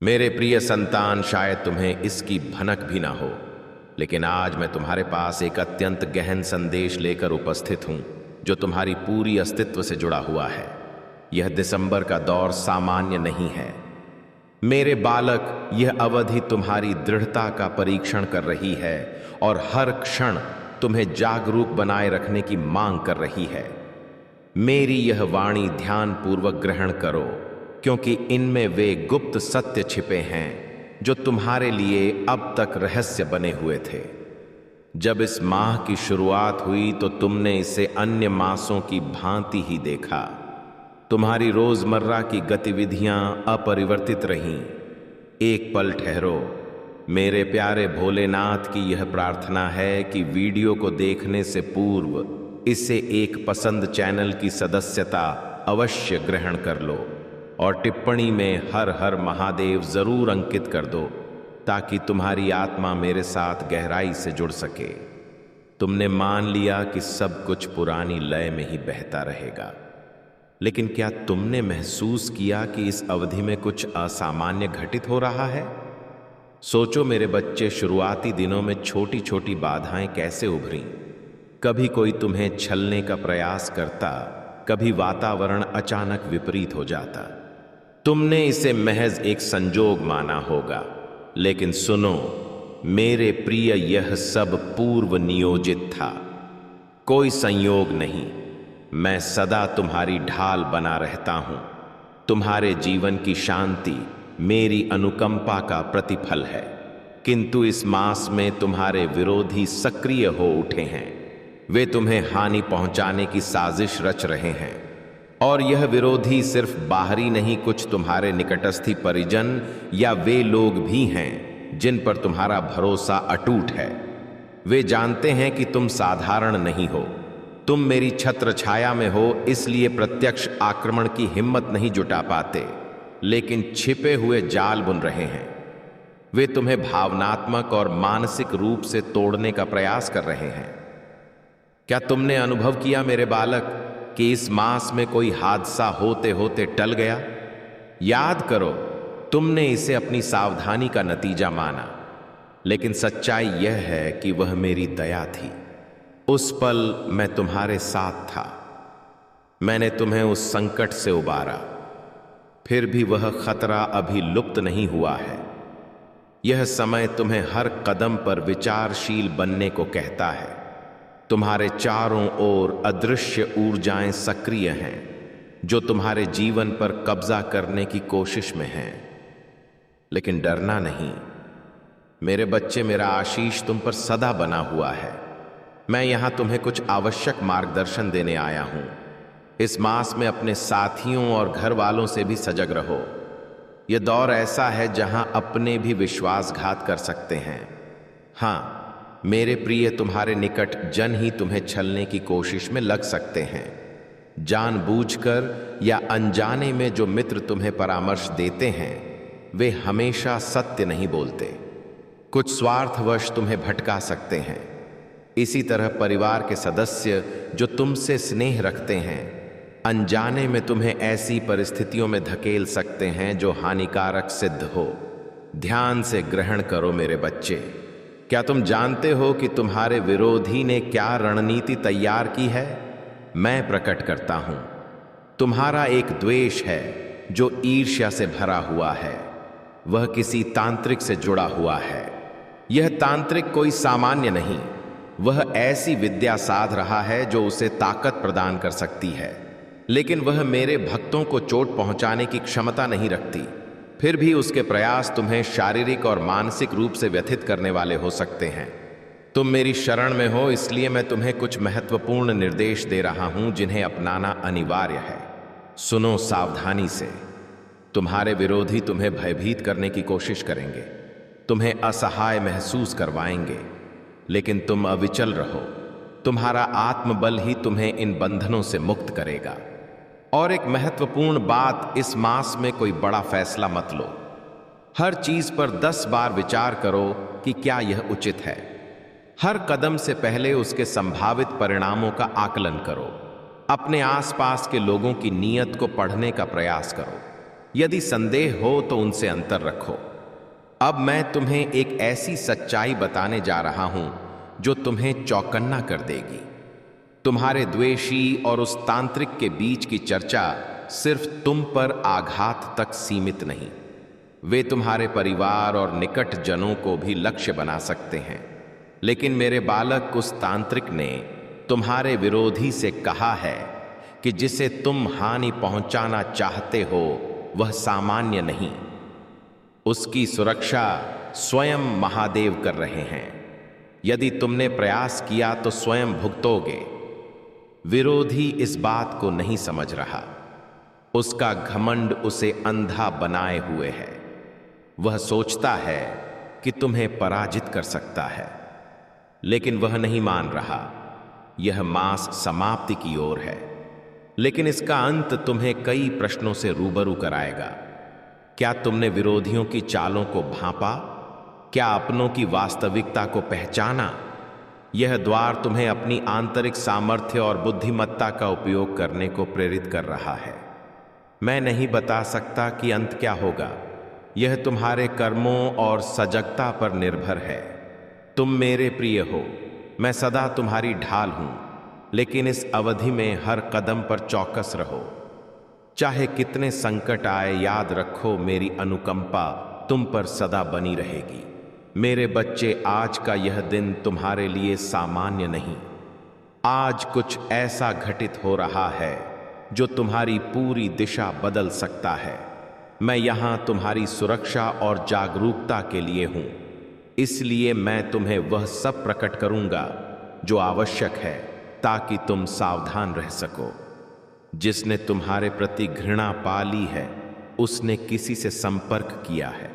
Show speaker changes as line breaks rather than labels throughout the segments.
मेरे प्रिय संतान, शायद तुम्हें इसकी भनक भी ना हो, लेकिन आज मैं तुम्हारे पास एक अत्यंत गहन संदेश लेकर उपस्थित हूं जो तुम्हारी पूरी अस्तित्व से जुड़ा हुआ है। यह दिसंबर का दौर सामान्य नहीं है मेरे बालक। यह अवधि तुम्हारी दृढ़ता का परीक्षण कर रही है और हर क्षण तुम्हें जागरूक बनाए रखने की मांग कर रही है। मेरी यह वाणी ध्यानपूर्वक ग्रहण करो, क्योंकि इनमें वे गुप्त सत्य छिपे हैं जो तुम्हारे लिए अब तक रहस्य बने हुए थे। जब इस माह की शुरुआत हुई तो तुमने इसे अन्य मासों की भांति ही देखा। तुम्हारी रोजमर्रा की गतिविधियां अपरिवर्तित रहीं। एक पल ठहरो। मेरे प्यारे भोलेनाथ की यह प्रार्थना है कि वीडियो को देखने से पूर्व इसे एक पसंद चैनल की सदस्यता अवश्य ग्रहण कर लो और टिप्पणी में हर हर महादेव जरूर अंकित कर दो, ताकि तुम्हारी आत्मा मेरे साथ गहराई से जुड़ सके। तुमने मान लिया कि सब कुछ पुरानी लय में ही बहता रहेगा, लेकिन क्या तुमने महसूस किया कि इस अवधि में कुछ असामान्य घटित हो रहा है? सोचो मेरे बच्चे, शुरुआती दिनों में छोटी छोटी बाधाएं कैसे उभरी। कभी कोई तुम्हें छलने का प्रयास करता, कभी वातावरण अचानक विपरीत हो जाता। तुमने इसे महज एक संजोग माना होगा, लेकिन सुनो मेरे प्रिय, यह सब पूर्व नियोजित था, कोई संयोग नहीं। मैं सदा तुम्हारी ढाल बना रहता हूं। तुम्हारे जीवन की शांति मेरी अनुकंपा का प्रतिफल है, किंतु इस मास में तुम्हारे विरोधी सक्रिय हो उठे हैं। वे तुम्हें हानि पहुंचाने की साजिश रच रहे हैं, और यह विरोधी सिर्फ बाहरी नहीं, कुछ तुम्हारे निकटस्थी परिजन या वे लोग भी हैं जिन पर तुम्हारा भरोसा अटूट है। वे जानते हैं कि तुम साधारण नहीं हो, तुम मेरी छत्र छाया में हो, इसलिए प्रत्यक्ष आक्रमण की हिम्मत नहीं जुटा पाते, लेकिन छिपे हुए जाल बुन रहे हैं। वे तुम्हें भावनात्मक और मानसिक रूप से तोड़ने का प्रयास कर रहे हैं। क्या तुमने अनुभव किया मेरे बालक कि इस मास में कोई हादसा होते होते टल गया? याद करो, तुमने इसे अपनी सावधानी का नतीजा माना, लेकिन सच्चाई यह है कि वह मेरी दया थी। उस पल मैं तुम्हारे साथ था। मैंने तुम्हें उस संकट से उबारा। फिर भी वह खतरा अभी लुप्त नहीं हुआ है। यह समय तुम्हें हर कदम पर विचारशील बनने को कहता है। तुम्हारे चारों ओर अदृश्य ऊर्जाएं सक्रिय हैं जो तुम्हारे जीवन पर कब्जा करने की कोशिश में हैं। लेकिन डरना नहीं मेरे बच्चे, मेरा आशीष तुम पर सदा बना हुआ है। मैं यहां तुम्हें कुछ आवश्यक मार्गदर्शन देने आया हूं। इस मास में अपने साथियों और घर वालों से भी सजग रहो। यह दौर ऐसा है जहां अपने भी विश्वासघात कर सकते हैं। हाँ मेरे प्रिय, तुम्हारे निकट जन ही तुम्हें छलने की कोशिश में लग सकते हैं। जानबूझकर या अनजाने में जो मित्र तुम्हें परामर्श देते हैं, वे हमेशा सत्य नहीं बोलते। कुछ स्वार्थवश तुम्हें भटका सकते हैं। इसी तरह परिवार के सदस्य जो तुमसे स्नेह रखते हैं, अनजाने में तुम्हें ऐसी परिस्थितियों में धकेल सकते हैं जो हानिकारक सिद्ध हो। ध्यान से ग्रहण करो मेरे बच्चे। क्या तुम जानते हो कि तुम्हारे विरोधी ने क्या रणनीति तैयार की है? मैं प्रकट करता हूं। तुम्हारा एक द्वेष है जो ईर्ष्या से भरा हुआ है। वह किसी तांत्रिक से जुड़ा हुआ है। यह तांत्रिक कोई सामान्य नहीं, वह ऐसी विद्या साध रहा है जो उसे ताकत प्रदान कर सकती है, लेकिन वह मेरे भक्तों को चोट पहुंचाने की क्षमता नहीं रखती। फिर भी उसके प्रयास तुम्हें शारीरिक और मानसिक रूप से व्यथित करने वाले हो सकते हैं। तुम मेरी शरण में हो, इसलिए मैं तुम्हें कुछ महत्वपूर्ण निर्देश दे रहा हूं जिन्हें अपनाना अनिवार्य है। सुनो सावधानी से। तुम्हारे विरोधी तुम्हें भयभीत करने की कोशिश करेंगे, तुम्हें असहाय महसूस करवाएंगे, लेकिन तुम अविचल रहो। तुम्हारा आत्मबल ही तुम्हें इन बंधनों से मुक्त करेगा। और एक महत्वपूर्ण बात, इस मास में कोई बड़ा फैसला मत लो। हर चीज पर 10 बार विचार करो कि क्या यह उचित है। हर कदम से पहले उसके संभावित परिणामों का आकलन करो। अपने आसपास के लोगों की नीयत को पढ़ने का प्रयास करो। यदि संदेह हो तो उनसे अंतर रखो। अब मैं तुम्हें एक ऐसी सच्चाई बताने जा रहा हूं जो तुम्हें चौकन्ना कर देगी। तुम्हारे द्वेषी और उस तांत्रिक के बीच की चर्चा सिर्फ तुम पर आघात तक सीमित नहीं, वे तुम्हारे परिवार और निकट जनों को भी लक्ष्य बना सकते हैं। लेकिन मेरे बालक, उस तांत्रिक ने तुम्हारे विरोधी से कहा है कि जिसे तुम हानि पहुंचाना चाहते हो वह सामान्य नहीं, उसकी सुरक्षा स्वयं महादेव कर रहे हैं। यदि तुमने प्रयास किया तो स्वयं भुगतोगे। विरोधी इस बात को नहीं समझ रहा, उसका घमंड उसे अंधा बनाए हुए है। वह सोचता है कि तुम्हें पराजित कर सकता है, लेकिन वह नहीं मान रहा। यह मास समाप्ति की ओर है, लेकिन इसका अंत तुम्हें कई प्रश्नों से रूबरू कराएगा। क्या तुमने विरोधियों की चालों को भांपा? क्या अपनों की वास्तविकता को पहचाना? यह द्वार तुम्हें अपनी आंतरिक सामर्थ्य और बुद्धिमत्ता का उपयोग करने को प्रेरित कर रहा है। मैं नहीं बता सकता कि अंत क्या होगा, यह तुम्हारे कर्मों और सजगता पर निर्भर है। तुम मेरे प्रिय हो, मैं सदा तुम्हारी ढाल हूं, लेकिन इस अवधि में हर कदम पर चौकस रहो। चाहे कितने संकट आए, याद रखो मेरी अनुकंपा तुम पर सदा बनी रहेगी। मेरे बच्चे, आज का यह दिन तुम्हारे लिए सामान्य नहीं। आज कुछ ऐसा घटित हो रहा है जो तुम्हारी पूरी दिशा बदल सकता है। मैं यहां तुम्हारी सुरक्षा और जागरूकता के लिए हूं, इसलिए मैं तुम्हें वह सब प्रकट करूंगा जो आवश्यक है ताकि तुम सावधान रह सको। जिसने तुम्हारे प्रति घृणा पाली है उसने किसी से संपर्क किया है,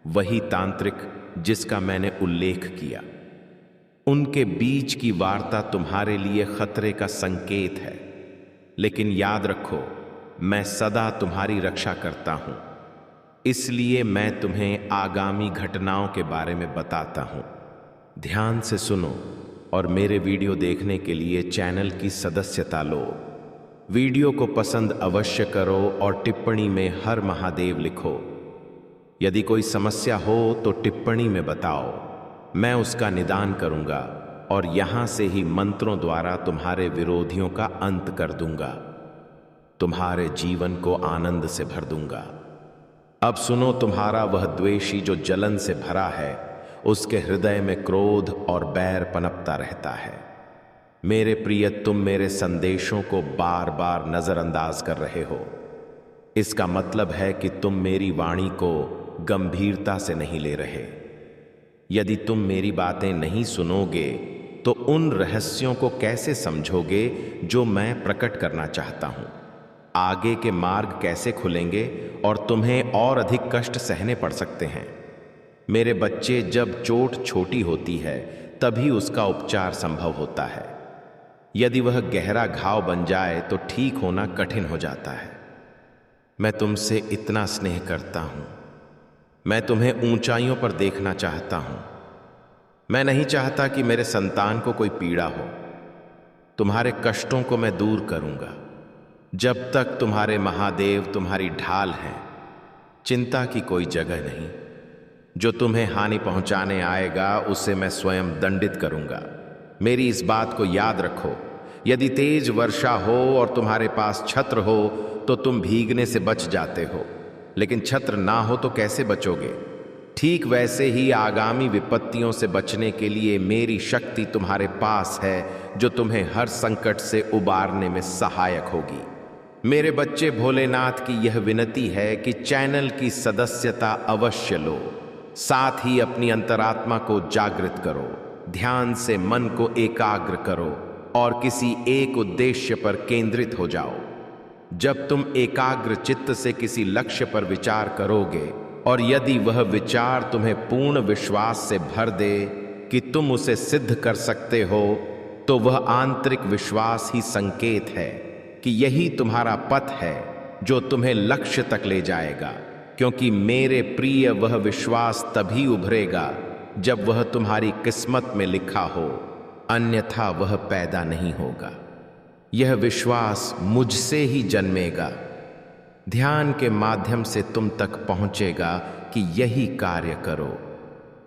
वही तांत्रिक जिसका मैंने उल्लेख किया। उनके बीच की वार्ता तुम्हारे लिए खतरे का संकेत है, लेकिन याद रखो मैं सदा तुम्हारी रक्षा करता हूं, इसलिए मैं तुम्हें आगामी घटनाओं के बारे में बताता हूं। ध्यान से सुनो और मेरे वीडियो देखने के लिए चैनल की सदस्यता लो। वीडियो को पसंद अवश्य करो और टिप्पणी में हर महादेव लिखो। यदि कोई समस्या हो तो टिप्पणी में बताओ, मैं उसका निदान करूंगा और यहां से ही मंत्रों द्वारा तुम्हारे विरोधियों का अंत कर दूंगा। तुम्हारे जीवन को आनंद से भर दूंगा। अब सुनो, तुम्हारा वह द्वेषी जो जलन से भरा है, उसके हृदय में क्रोध और बैर पनपता रहता है। मेरे प्रिय, तुम मेरे संदेशों को बार बार नजरअंदाज कर रहे हो। इसका मतलब है कि तुम मेरी वाणी को गंभीरता से नहीं ले रहे। यदि तुम मेरी बातें नहीं सुनोगे तो उन रहस्यों को कैसे समझोगे जो मैं प्रकट करना चाहता हूं? आगे के मार्ग कैसे खुलेंगे और तुम्हें और अधिक कष्ट सहने पड़ सकते हैं। मेरे बच्चे, जब चोट छोटी होती है तभी उसका उपचार संभव होता है। यदि वह गहरा घाव बन जाए तो ठीक होना कठिन हो जाता है। मैं तुमसे इतना स्नेह करता हूं, मैं तुम्हें ऊंचाइयों पर देखना चाहता हूं। मैं नहीं चाहता कि मेरे संतान को कोई पीड़ा हो। तुम्हारे कष्टों को मैं दूर करूंगा। जब तक तुम्हारे महादेव तुम्हारी ढाल हैं, चिंता की कोई जगह नहीं। जो तुम्हें हानि पहुंचाने आएगा उसे मैं स्वयं दंडित करूंगा। मेरी इस बात को याद रखो। यदि तेज वर्षा हो और तुम्हारे पास छत्र हो तो तुम भीगने से बच जाते हो, लेकिन छत्र ना हो तो कैसे बचोगे? ठीक वैसे ही आगामी विपत्तियों से बचने के लिए मेरी शक्ति तुम्हारे पास है जो तुम्हें हर संकट से उबारने में सहायक होगी। मेरे बच्चे, भोलेनाथ की यह विनती है कि चैनल की सदस्यता अवश्य लो, साथ ही अपनी अंतरात्मा को जागृत करो। ध्यान से मन को एकाग्र करो और किसी एक उद्देश्य पर केंद्रित हो जाओ। जब तुम एकाग्र चित्त से किसी लक्ष्य पर विचार करोगे और यदि वह विचार तुम्हें पूर्ण विश्वास से भर दे कि तुम उसे सिद्ध कर सकते हो, तो वह आंतरिक विश्वास ही संकेत है कि यही तुम्हारा पथ है जो तुम्हें लक्ष्य तक ले जाएगा। क्योंकि मेरे प्रिय, वह विश्वास तभी उभरेगा जब वह तुम्हारी किस्मत में लिखा हो, अन्यथा वह पैदा नहीं होगा। यह विश्वास मुझसे ही जन्मेगा। ध्यान के माध्यम से तुम तक पहुंचेगा कि यही कार्य करो।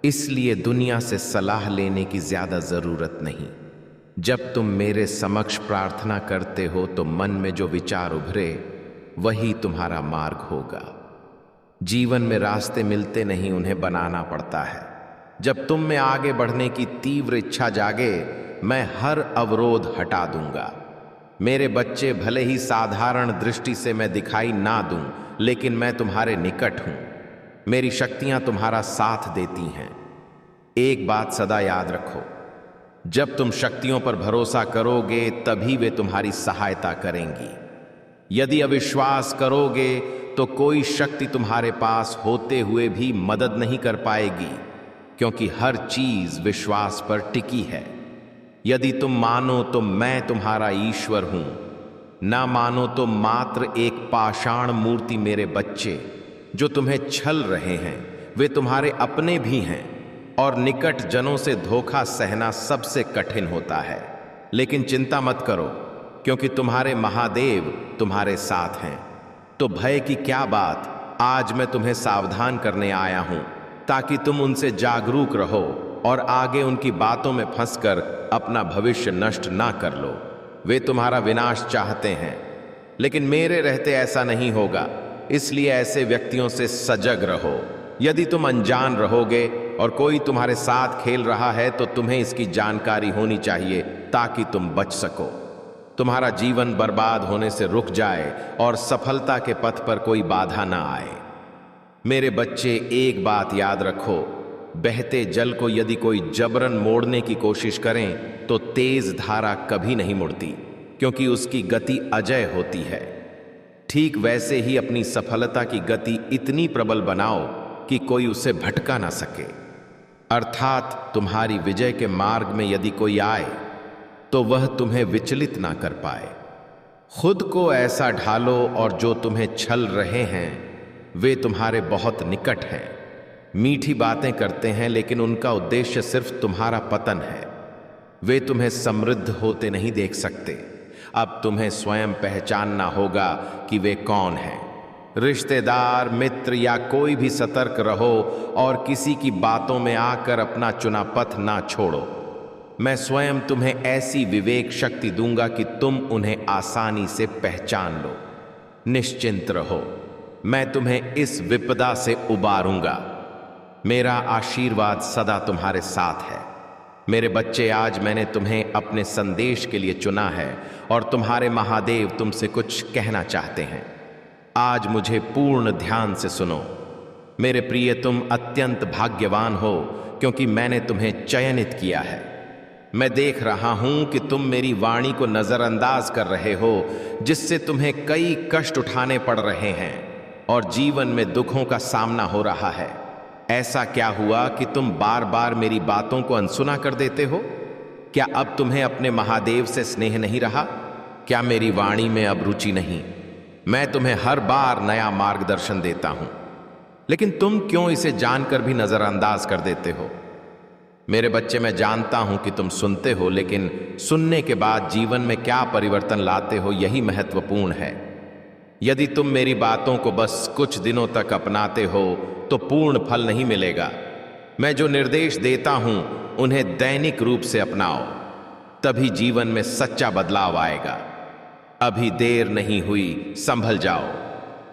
इसलिए दुनिया से सलाह लेने की ज्यादा जरूरत नहीं। जब तुम मेरे समक्ष प्रार्थना करते हो तो मन में जो विचार उभरे वही तुम्हारा मार्ग होगा। जीवन में रास्ते मिलते नहीं, उन्हें बनाना पड़ता है। जब तुम में आगे बढ़ने की तीव्र इच्छा जागे, मैं हर अवरोध हटा दूंगा। मेरे बच्चे, भले ही साधारण दृष्टि से मैं दिखाई ना दूं, लेकिन मैं तुम्हारे निकट हूं। मेरी शक्तियां तुम्हारा साथ देती हैं। एक बात सदा याद रखो, जब तुम शक्तियों पर भरोसा करोगे तभी वे तुम्हारी सहायता करेंगी। यदि अविश्वास करोगे तो कोई शक्ति तुम्हारे पास होते हुए भी मदद नहीं कर पाएगी, क्योंकि हर चीज विश्वास पर टिकी है। यदि तुम मानो तो मैं तुम्हारा ईश्वर हूं, ना मानो तो मात्र एक पाषाण मूर्ति। मेरे बच्चे, जो तुम्हें छल रहे हैं वे तुम्हारे अपने भी हैं, और निकट जनों से धोखा सहना सबसे कठिन होता है। लेकिन चिंता मत करो, क्योंकि तुम्हारे महादेव तुम्हारे साथ हैं। तो भय की क्या बात, आज मैं तुम्हें सावधान करने आया हूं, ताकि तुम उनसे जागरूक रहो और आगे उनकी बातों में फंसकर अपना भविष्य नष्ट ना कर लो। वे तुम्हारा विनाश चाहते हैं, लेकिन मेरे रहते ऐसा नहीं होगा। इसलिए ऐसे व्यक्तियों से सजग रहो। यदि तुम अनजान रहोगे और कोई तुम्हारे साथ खेल रहा है तो तुम्हें इसकी जानकारी होनी चाहिए, ताकि तुम बच सको। तुम्हारा जीवन बर्बाद होने से रुक जाए और सफलता के पथ पर कोई बाधा ना आए। मेरे बच्चे, एक बात याद रखो, बहते जल को यदि कोई जबरन मोड़ने की कोशिश करें तो तेज धारा कभी नहीं मुड़ती, क्योंकि उसकी गति अजय होती है। ठीक वैसे ही अपनी सफलता की गति इतनी प्रबल बनाओ कि कोई उसे भटका ना सके। अर्थात तुम्हारी विजय के मार्ग में यदि कोई आए तो वह तुम्हें विचलित ना कर पाए। खुद को ऐसा ढालो और जो तुम्हें छल रहे हैं वे तुम्हारे बहुत निकट हैं। मीठी बातें करते हैं, लेकिन उनका उद्देश्य सिर्फ तुम्हारा पतन है। वे तुम्हें समृद्ध होते नहीं देख सकते। अब तुम्हें स्वयं पहचानना होगा कि वे कौन हैं। रिश्तेदार, मित्र या कोई भी, सतर्क रहो और किसी की बातों में आकर अपना चुना पथ ना छोड़ो। मैं स्वयं तुम्हें ऐसी विवेक शक्ति दूंगा कि तुम उन्हें आसानी से पहचान लो। निश्चिंत रहो, मैं तुम्हें इस विपदा से उबारूंगा। मेरा आशीर्वाद सदा तुम्हारे साथ है। मेरे बच्चे, आज मैंने तुम्हें अपने संदेश के लिए चुना है और तुम्हारे महादेव तुमसे कुछ कहना चाहते हैं। आज मुझे पूर्ण ध्यान से सुनो। मेरे प्रिय, तुम अत्यंत भाग्यवान हो, क्योंकि मैंने तुम्हें चयनित किया है। मैं देख रहा हूं कि तुम मेरी वाणी को नजरअंदाज कर रहे हो, जिससे तुम्हें कई कष्ट उठाने पड़ रहे हैं और जीवन में दुखों का सामना हो रहा है। ऐसा क्या हुआ कि तुम बार बार मेरी बातों को अनसुना कर देते हो? क्या अब तुम्हें अपने महादेव से स्नेह नहीं रहा? क्या मेरी वाणी में अब रुचि नहीं? मैं तुम्हें हर बार नया मार्गदर्शन देता हूं, लेकिन तुम क्यों इसे जानकर भी नजरअंदाज कर देते हो? मेरे बच्चे, मैं जानता हूं कि तुम सुनते हो, लेकिन सुनने के बाद जीवन में क्या परिवर्तन लाते हो यही महत्वपूर्ण है। यदि तुम मेरी बातों को बस कुछ दिनों तक अपनाते हो तो पूर्ण फल नहीं मिलेगा। मैं जो निर्देश देता हूं उन्हें दैनिक रूप से अपनाओ, तभी जीवन में सच्चा बदलाव आएगा। अभी देर नहीं हुई, संभल जाओ।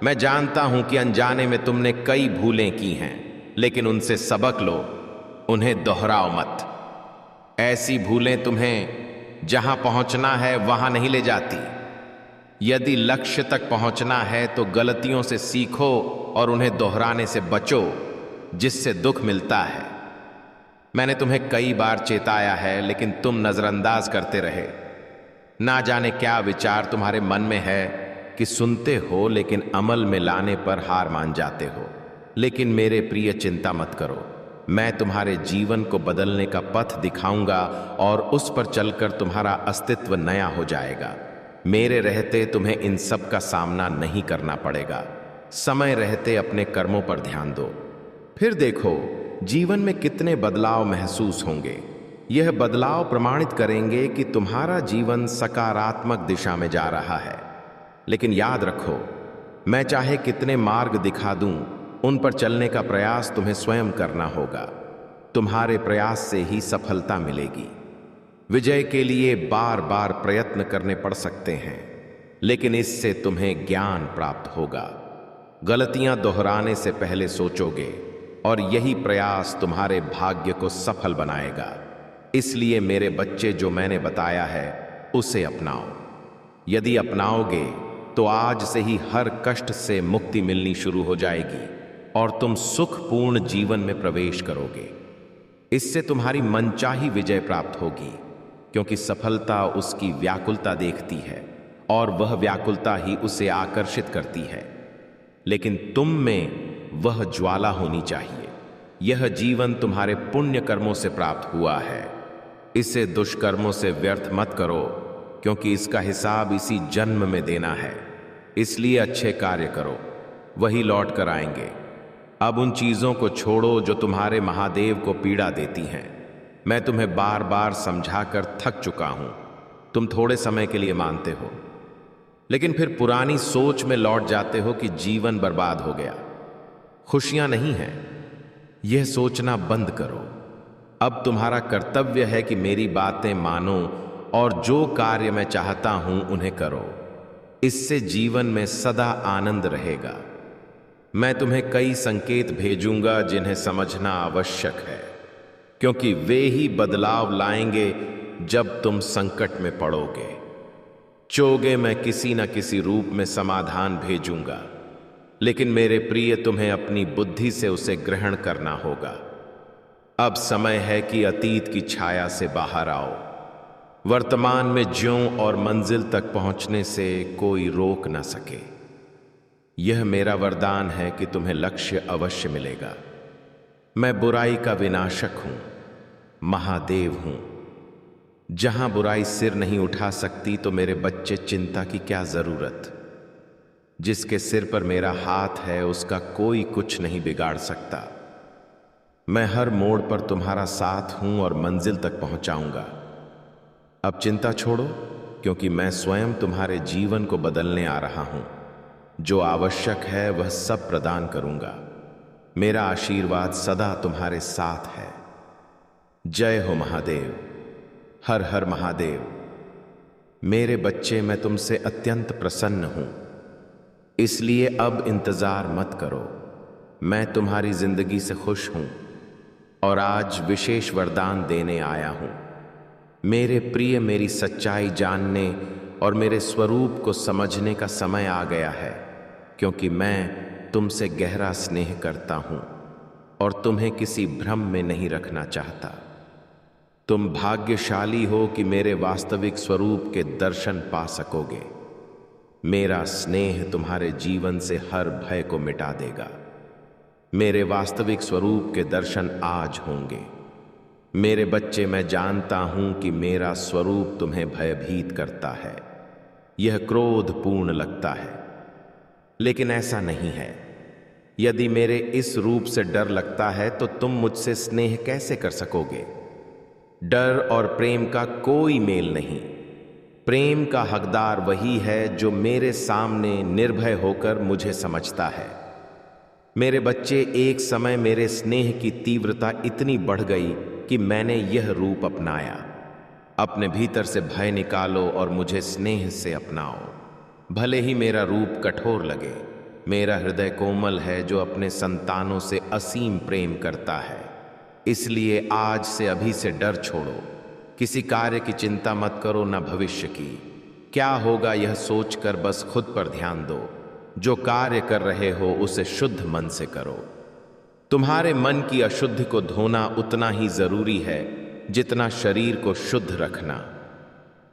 मैं जानता हूं कि अनजाने में तुमने कई भूलें की हैं, लेकिन उनसे सबक लो, उन्हें दोहराओ मत। ऐसी भूलें तुम्हें जहां पहुंचना है वहां नहीं ले जाती। यदि लक्ष्य तक पहुंचना है तो गलतियों से सीखो और उन्हें दोहराने से बचो, जिससे दुख मिलता है। मैंने तुम्हें कई बार चेताया है, लेकिन तुम नजरअंदाज करते रहे। ना जाने क्या विचार तुम्हारे मन में है कि सुनते हो, लेकिन अमल में लाने पर हार मान जाते हो। लेकिन मेरे प्रिय, चिंता मत करो। मैं तुम्हारे जीवन को बदलने का पथ दिखाऊंगा और उस पर चलकर तुम्हारा अस्तित्व नया हो जाएगा। मेरे रहते तुम्हें इन सब का सामना नहीं करना पड़ेगा। समय रहते अपने कर्मों पर ध्यान दो, फिर देखो जीवन में कितने बदलाव महसूस होंगे। यह बदलाव प्रमाणित करेंगे कि तुम्हारा जीवन सकारात्मक दिशा में जा रहा है। लेकिन याद रखो, मैं चाहे कितने मार्ग दिखा दूं, उन पर चलने का प्रयास तुम्हें स्वयं करना होगा। तुम्हारे प्रयास से ही सफलता मिलेगी। विजय के लिए बार बार प्रयत्न करने पड़ सकते हैं, लेकिन इससे तुम्हें ज्ञान प्राप्त होगा। गलतियां दोहराने से पहले सोचोगे और यही प्रयास तुम्हारे भाग्य को सफल बनाएगा। इसलिए मेरे बच्चे, जो मैंने बताया है उसे अपनाओ। यदि अपनाओगे तो आज से ही हर कष्ट से मुक्ति मिलनी शुरू हो जाएगी और तुम सुखपूर्ण जीवन में प्रवेश करोगे। इससे तुम्हारी मनचाही विजय प्राप्त होगी, क्योंकि सफलता उसकी व्याकुलता देखती है और वह व्याकुलता ही उसे आकर्षित करती है। लेकिन तुम में वह ज्वाला होनी चाहिए। यह जीवन तुम्हारे पुण्य कर्मों से प्राप्त हुआ है। इसे दुष्कर्मों से व्यर्थ मत करो, क्योंकि इसका हिसाब इसी जन्म में देना है। इसलिए अच्छे कार्य करो, वही लौट कर आएंगे। अब उन चीजों को छोड़ो जो तुम्हारे महादेव को पीड़ा देती हैं। मैं तुम्हें बार बार समझाकर थक चुका हूं। तुम थोड़े समय के लिए मानते हो, लेकिन फिर पुरानी सोच में लौट जाते हो कि जीवन बर्बाद हो गया, खुशियां नहीं हैं। यह सोचना बंद करो। अब तुम्हारा कर्तव्य है कि मेरी बातें मानो और जो कार्य मैं चाहता हूं उन्हें करो। इससे जीवन में सदा आनंद रहेगा। मैं तुम्हें कई संकेत भेजूंगा जिन्हें समझना आवश्यक है, क्योंकि वे ही बदलाव लाएंगे जब तुम संकट में पड़ोगे। चोगे मैं किसी न किसी रूप में समाधान भेजूंगा, लेकिन मेरे प्रिय, तुम्हें अपनी बुद्धि से उसे ग्रहण करना होगा। अब समय है कि अतीत की छाया से बाहर आओ। वर्तमान में ज्यों और मंजिल तक पहुंचने से कोई रोक न सके। यह मेरा वरदान है कि तुम्हें लक्ष्य अवश्य मिलेगा। मैं बुराई का विनाशक हूं, महादेव हूं। जहां बुराई सिर नहीं उठा सकती, तो मेरे बच्चे, चिंता की क्या जरूरत। जिसके सिर पर मेरा हाथ है उसका कोई कुछ नहीं बिगाड़ सकता। मैं हर मोड़ पर तुम्हारा साथ हूं और मंजिल तक पहुंचाऊंगा। अब चिंता छोड़ो, क्योंकि मैं स्वयं तुम्हारे जीवन को बदलने आ रहा हूं। जो आवश्यक है वह सब प्रदान करूंगा। मेरा आशीर्वाद सदा तुम्हारे साथ है। जय हो महादेव। हर हर महादेव। मेरे बच्चे, मैं तुमसे अत्यंत प्रसन्न हूं, इसलिए अब इंतजार मत करो। मैं तुम्हारी जिंदगी से खुश हूं और आज विशेष वरदान देने आया हूं। मेरे प्रिय, मेरी सच्चाई जानने और मेरे स्वरूप को समझने का समय आ गया है, क्योंकि मैं तुमसे गहरा स्नेह करता हूं और तुम्हें किसी भ्रम में नहीं रखना चाहता। तुम भाग्यशाली हो कि मेरे वास्तविक स्वरूप के दर्शन पा सकोगे। मेरा स्नेह तुम्हारे जीवन से हर भय को मिटा देगा। मेरे वास्तविक स्वरूप के दर्शन आज होंगे। मेरे बच्चे, मैं जानता हूं कि मेरा स्वरूप तुम्हें भयभीत करता है। यह क्रोधपूर्ण लगता है, लेकिन ऐसा नहीं है। यदि मेरे इस रूप से डर लगता है तो तुम मुझसे स्नेह कैसे कर सकोगे। डर और प्रेम का कोई मेल नहीं। प्रेम का हकदार वही है जो मेरे सामने निर्भय होकर मुझे समझता है। मेरे बच्चे, एक समय मेरे स्नेह की तीव्रता इतनी बढ़ गई कि मैंने यह रूप अपनाया। अपने भीतर से भय निकालो और मुझे स्नेह से अपनाओ। भले ही मेरा रूप कठोर लगे, मेरा हृदय कोमल है जो अपने संतानों से असीम प्रेम करता है। इसलिए आज से, अभी से डर छोड़ो। किसी कार्य की चिंता मत करो, न भविष्य की। क्या होगा यह सोचकर बस खुद पर ध्यान दो। जो कार्य कर रहे हो उसे शुद्ध मन से करो। तुम्हारे मन की अशुद्धि को धोना उतना ही जरूरी है जितना शरीर को शुद्ध रखना।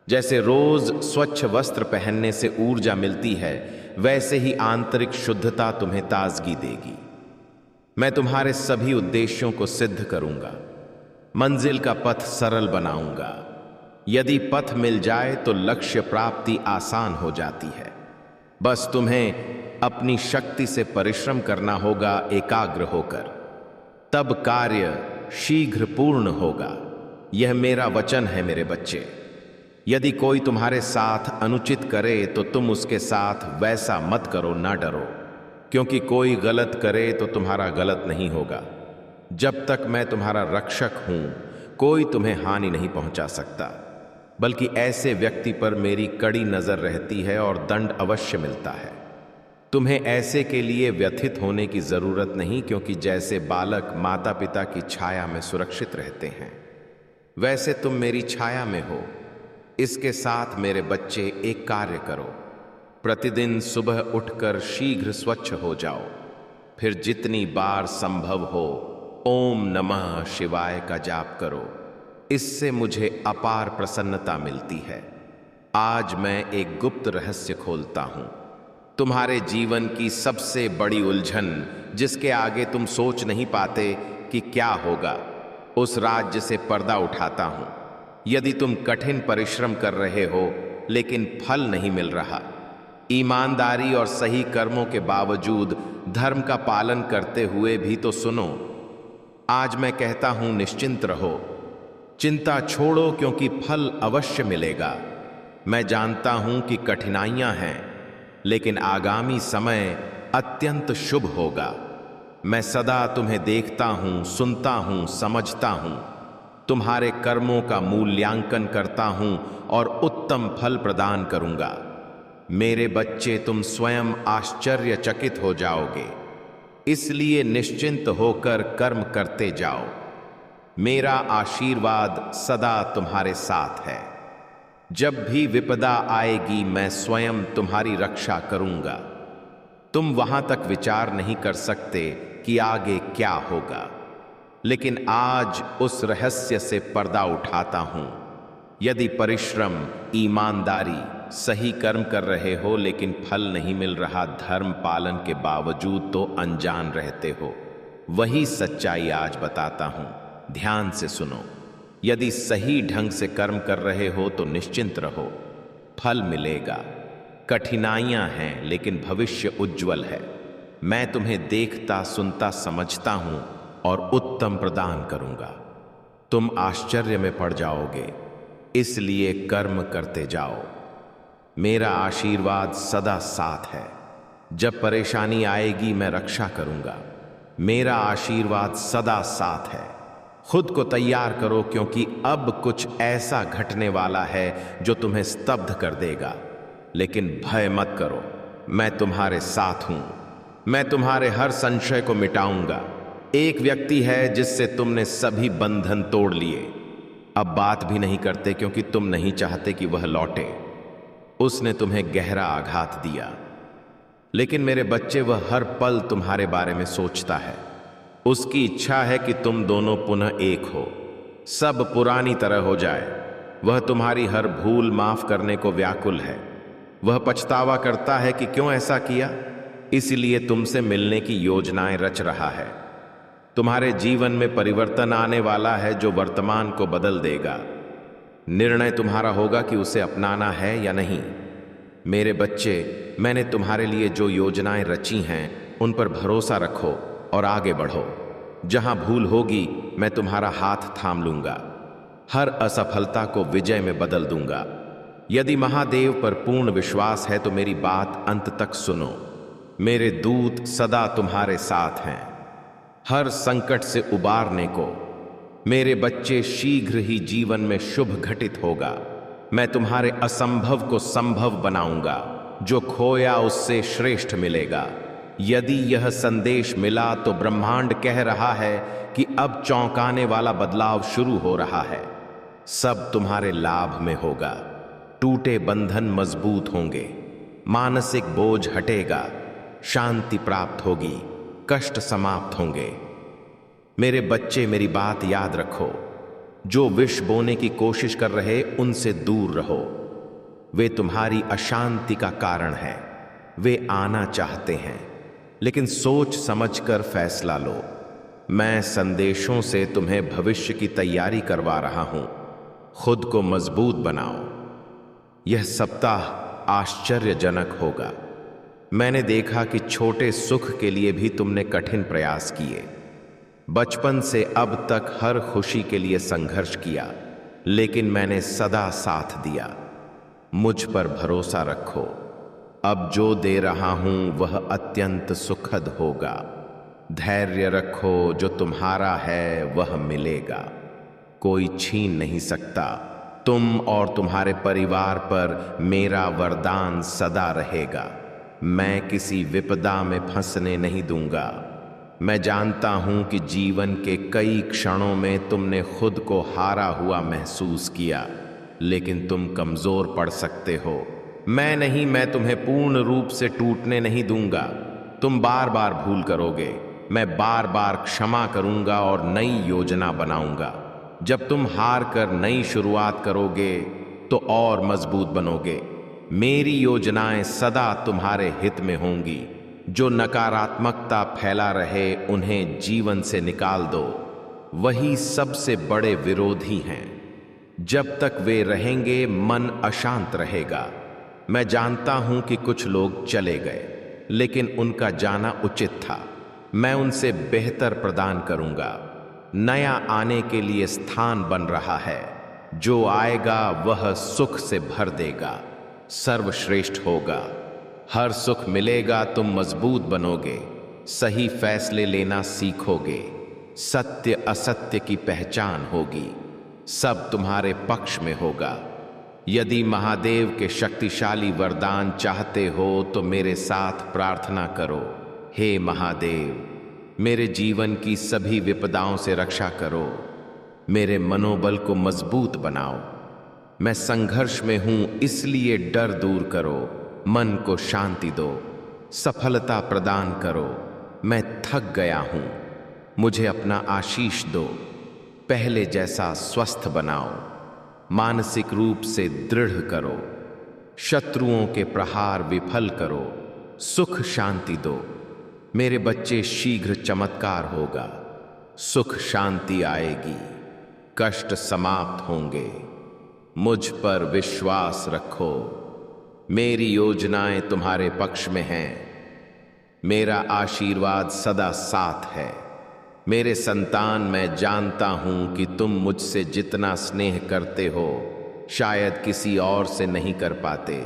जैसे रोज स्वच्छ वस्त्र पहनने से ऊर्जा मिलती है, वैसे ही आंतरिक शुद्धता तुम्हें ताजगी देगी। मैं तुम्हारे सभी उद्देश्यों को सिद्ध करूंगा। मंजिल का पथ सरल बनाऊंगा। यदि पथ मिल जाए तो लक्ष्य प्राप्ति आसान हो जाती है। बस तुम्हें अपनी शक्ति से परिश्रम करना होगा, एकाग्र होकर। तब कार्य शीघ्र पूर्ण होगा। यह मेरा वचन है मेरे बच्चे। यदि कोई तुम्हारे साथ अनुचित करे तो तुम उसके साथ वैसा मत करो, ना डरो, क्योंकि कोई गलत करे तो तुम्हारा गलत नहीं होगा। जब तक मैं तुम्हारा रक्षक हूं, कोई तुम्हें हानि नहीं पहुंचा सकता, बल्कि ऐसे व्यक्ति पर मेरी कड़ी नजर रहती है और दंड अवश्य मिलता है। तुम्हें ऐसे के लिए व्यथित होने की जरूरत नहीं, क्योंकि जैसे बालक माता पिता की छाया में सुरक्षित रहते हैं, वैसे तुम मेरी छाया में हो। इसके साथ मेरे बच्चे एक कार्य करो, प्रतिदिन सुबह उठकर शीघ्र स्वच्छ हो जाओ, फिर जितनी बार संभव हो ओम नमः शिवाय का जाप करो। इससे मुझे अपार प्रसन्नता मिलती है। आज मैं एक गुप्त रहस्य खोलता हूं, तुम्हारे जीवन की सबसे बड़ी उलझन, जिसके आगे तुम सोच नहीं पाते कि क्या होगा, उस राज्य से पर्दा उठाता हूं। यदि तुम कठिन परिश्रम कर रहे हो लेकिन फल नहीं मिल रहा, ईमानदारी और सही कर्मों के बावजूद धर्म का पालन करते हुए भी तो सुनो। आज मैं कहता हूं निश्चिंत रहो, चिंता छोड़ो, क्योंकि फल अवश्य मिलेगा। मैं जानता हूं कि कठिनाइयां हैं, लेकिन आगामी समय अत्यंत शुभ होगा। मैं सदा तुम्हें देखता हूं, सुनता हूं, समझता हूं, तुम्हारे कर्मों का मूल्यांकन करता हूं और उत्तम फल प्रदान करूंगा। मेरे बच्चे, तुम स्वयं आश्चर्यचकित हो जाओगे, इसलिए निश्चिंत होकर कर्म करते जाओ। मेरा आशीर्वाद सदा तुम्हारे साथ है। जब भी विपदा आएगी, मैं स्वयं तुम्हारी रक्षा करूंगा। तुम वहां तक विचार नहीं कर सकते कि आगे क्या होगा, लेकिन आज उस रहस्य से पर्दा उठाता हूं। यदि परिश्रम, ईमानदारी, सही कर्म कर रहे हो लेकिन फल नहीं मिल रहा, धर्म पालन के बावजूद तो अनजान रहते हो, वही सच्चाई आज बताता हूं। ध्यान से सुनो। यदि सही ढंग से कर्म कर रहे हो तो निश्चिंत रहो, फल मिलेगा। कठिनाइयां हैं लेकिन भविष्य उज्जवल है। मैं तुम्हें देखता, सुनता, समझता हूं और उत्तम प्रदान करूंगा। तुम आश्चर्य में पड़ जाओगे, इसलिए कर्म करते जाओ। मेरा आशीर्वाद सदा साथ है। जब परेशानी आएगी, मैं रक्षा करूंगा। मेरा आशीर्वाद सदा साथ है। खुद को तैयार करो, क्योंकि अब कुछ ऐसा घटने वाला है जो तुम्हें स्तब्ध कर देगा। लेकिन भय मत करो, मैं तुम्हारे साथ हूं। मैं तुम्हारे हर संशय को मिटाऊंगा। एक व्यक्ति है जिससे तुमने सभी बंधन तोड़ लिए, अब बात भी नहीं करते, क्योंकि तुम नहीं चाहते कि वह लौटे। उसने तुम्हें गहरा आघात दिया, लेकिन मेरे बच्चे, वह हर पल तुम्हारे बारे में सोचता है। उसकी इच्छा है कि तुम दोनों पुनः एक हो, सब पुरानी तरह हो जाए। वह तुम्हारी हर भूल माफ करने को व्याकुल है। वह पछतावा करता है कि क्यों ऐसा किया, इसलिए तुमसे मिलने की योजनाएं रच रहा है। तुम्हारे जीवन में परिवर्तन आने वाला है जो वर्तमान को बदल देगा। निर्णय तुम्हारा होगा कि उसे अपनाना है या नहीं। मेरे बच्चे, मैंने तुम्हारे लिए जो योजनाएं रची हैं, उन पर भरोसा रखो और आगे बढ़ो। जहां भूल होगी, मैं तुम्हारा हाथ थाम लूंगा। हर असफलता को विजय में बदल दूंगा। यदि महादेव पर पूर्ण विश्वास है तो मेरी बात अंत तक सुनो। मेरे दूत सदा तुम्हारे साथ हैं, हर संकट से उबारने को। मेरे बच्चे, शीघ्र ही जीवन में शुभ घटित होगा। मैं तुम्हारे असंभव को संभव बनाऊंगा। जो खोया उससे श्रेष्ठ मिलेगा। यदि यह संदेश मिला तो ब्रह्मांड कह रहा है कि अब चौंकाने वाला बदलाव शुरू हो रहा है। सब तुम्हारे लाभ में होगा। टूटे बंधन मजबूत होंगे, मानसिक बोझ हटेगा, शांति प्राप्त होगी, कष्ट समाप्त होंगे। मेरे बच्चे, मेरी बात याद रखो। जो विष बोने की कोशिश कर रहे, उनसे दूर रहो। वे तुम्हारी अशांति का कारण है। वे आना चाहते हैं, लेकिन सोच समझकर फैसला लो। मैं संदेशों से तुम्हें भविष्य की तैयारी करवा रहा हूं। खुद को मजबूत बनाओ। यह सप्ताह आश्चर्यजनक होगा। मैंने देखा कि छोटे सुख के लिए भी तुमने कठिन प्रयास किए। बचपन से अब तक हर खुशी के लिए संघर्ष किया, लेकिन मैंने सदा साथ दिया। मुझ पर भरोसा रखो। अब जो दे रहा हूं वह अत्यंत सुखद होगा। धैर्य रखो, जो तुम्हारा है वह मिलेगा, कोई छीन नहीं सकता। तुम और तुम्हारे परिवार पर मेरा वरदान सदा रहेगा। मैं किसी विपदा में फंसने नहीं दूंगा। मैं जानता हूं कि जीवन के कई क्षणों में तुमने खुद को हारा हुआ महसूस किया, लेकिन तुम कमजोर पड़ सकते हो। मैं तुम्हें पूर्ण रूप से टूटने नहीं दूंगा। तुम बार बार भूल करोगे, मैं बार बार क्षमा करूंगा और नई योजना बनाऊंगा। जब तुम हार कर नई शुरुआत करोगे तो और मजबूत बनोगे। मेरी योजनाएं सदा तुम्हारे हित में होंगी। जो नकारात्मकता फैला रहे उन्हें जीवन से निकाल दो। वही सबसे बड़े विरोधी हैं। जब तक वे रहेंगे मन अशांत रहेगा। मैं जानता हूं कि कुछ लोग चले गए, लेकिन उनका जाना उचित था। मैं उनसे बेहतर प्रदान करूंगा। नया आने के लिए स्थान बन रहा है। जो आएगा वह सुख से भर देगा, सर्वश्रेष्ठ होगा। हर सुख मिलेगा, तुम मजबूत बनोगे, सही फैसले लेना सीखोगे, सत्य असत्य की पहचान होगी, सब तुम्हारे पक्ष में होगा। यदि महादेव के शक्तिशाली वरदान चाहते हो तो मेरे साथ प्रार्थना करो। हे महादेव, मेरे जीवन की सभी विपदाओं से रक्षा करो। मेरे मनोबल को मजबूत बनाओ। मैं संघर्ष में हूं, इसलिए डर दूर करो। मन को शांति दो, सफलता प्रदान करो। मैं थक गया हूं, मुझे अपना आशीष दो। पहले जैसा स्वस्थ बनाओ, मानसिक रूप से दृढ़ करो। शत्रुओं के प्रहार विफल करो, सुख शांति दो। मेरे बच्चे शीघ्र चमत्कार होगा, सुख शांति आएगी, कष्ट समाप्त होंगे। मुझ पर विश्वास रखो। मेरी योजनाएं तुम्हारे पक्ष में हैं। मेरा आशीर्वाद सदा साथ है। मेरे संतान, मैं जानता हूं कि तुम मुझसे जितना स्नेह करते हो शायद किसी और से नहीं कर पाते।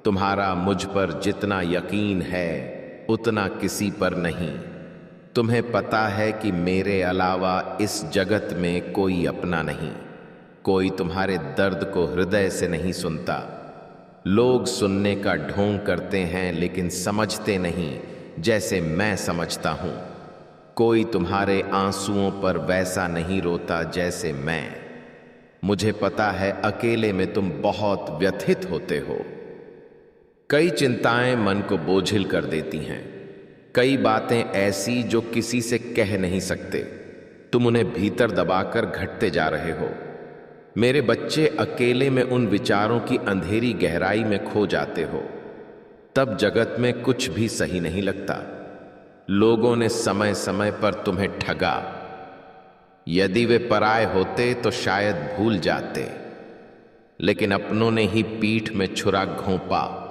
तुम्हारा मुझ पर जितना यकीन है उतना किसी पर नहीं। तुम्हें पता है कि मेरे अलावा इस जगत में कोई अपना नहीं। कोई तुम्हारे दर्द को हृदय से नहीं सुनता। लोग सुनने का ढोंग करते हैं लेकिन समझते नहीं जैसे मैं समझता हूं। कोई तुम्हारे आंसुओं पर वैसा नहीं रोता जैसे मैं। मुझे पता है अकेले में तुम बहुत व्यथित होते हो। कई चिंताएं मन को बोझिल कर देती हैं। कई बातें ऐसी जो किसी से कह नहीं सकते। तुम उन्हें भीतर दबाकर घटते जा रहे हो। मेरे बच्चे, अकेले में उन विचारों की अंधेरी गहराई में खो जाते हो। तब जगत में कुछ भी सही नहीं लगता। लोगों ने समय समय पर तुम्हें ठगा। यदि वे पराये होते तो शायद भूल जाते, लेकिन अपनों ने ही पीठ में छुरा घोंपा।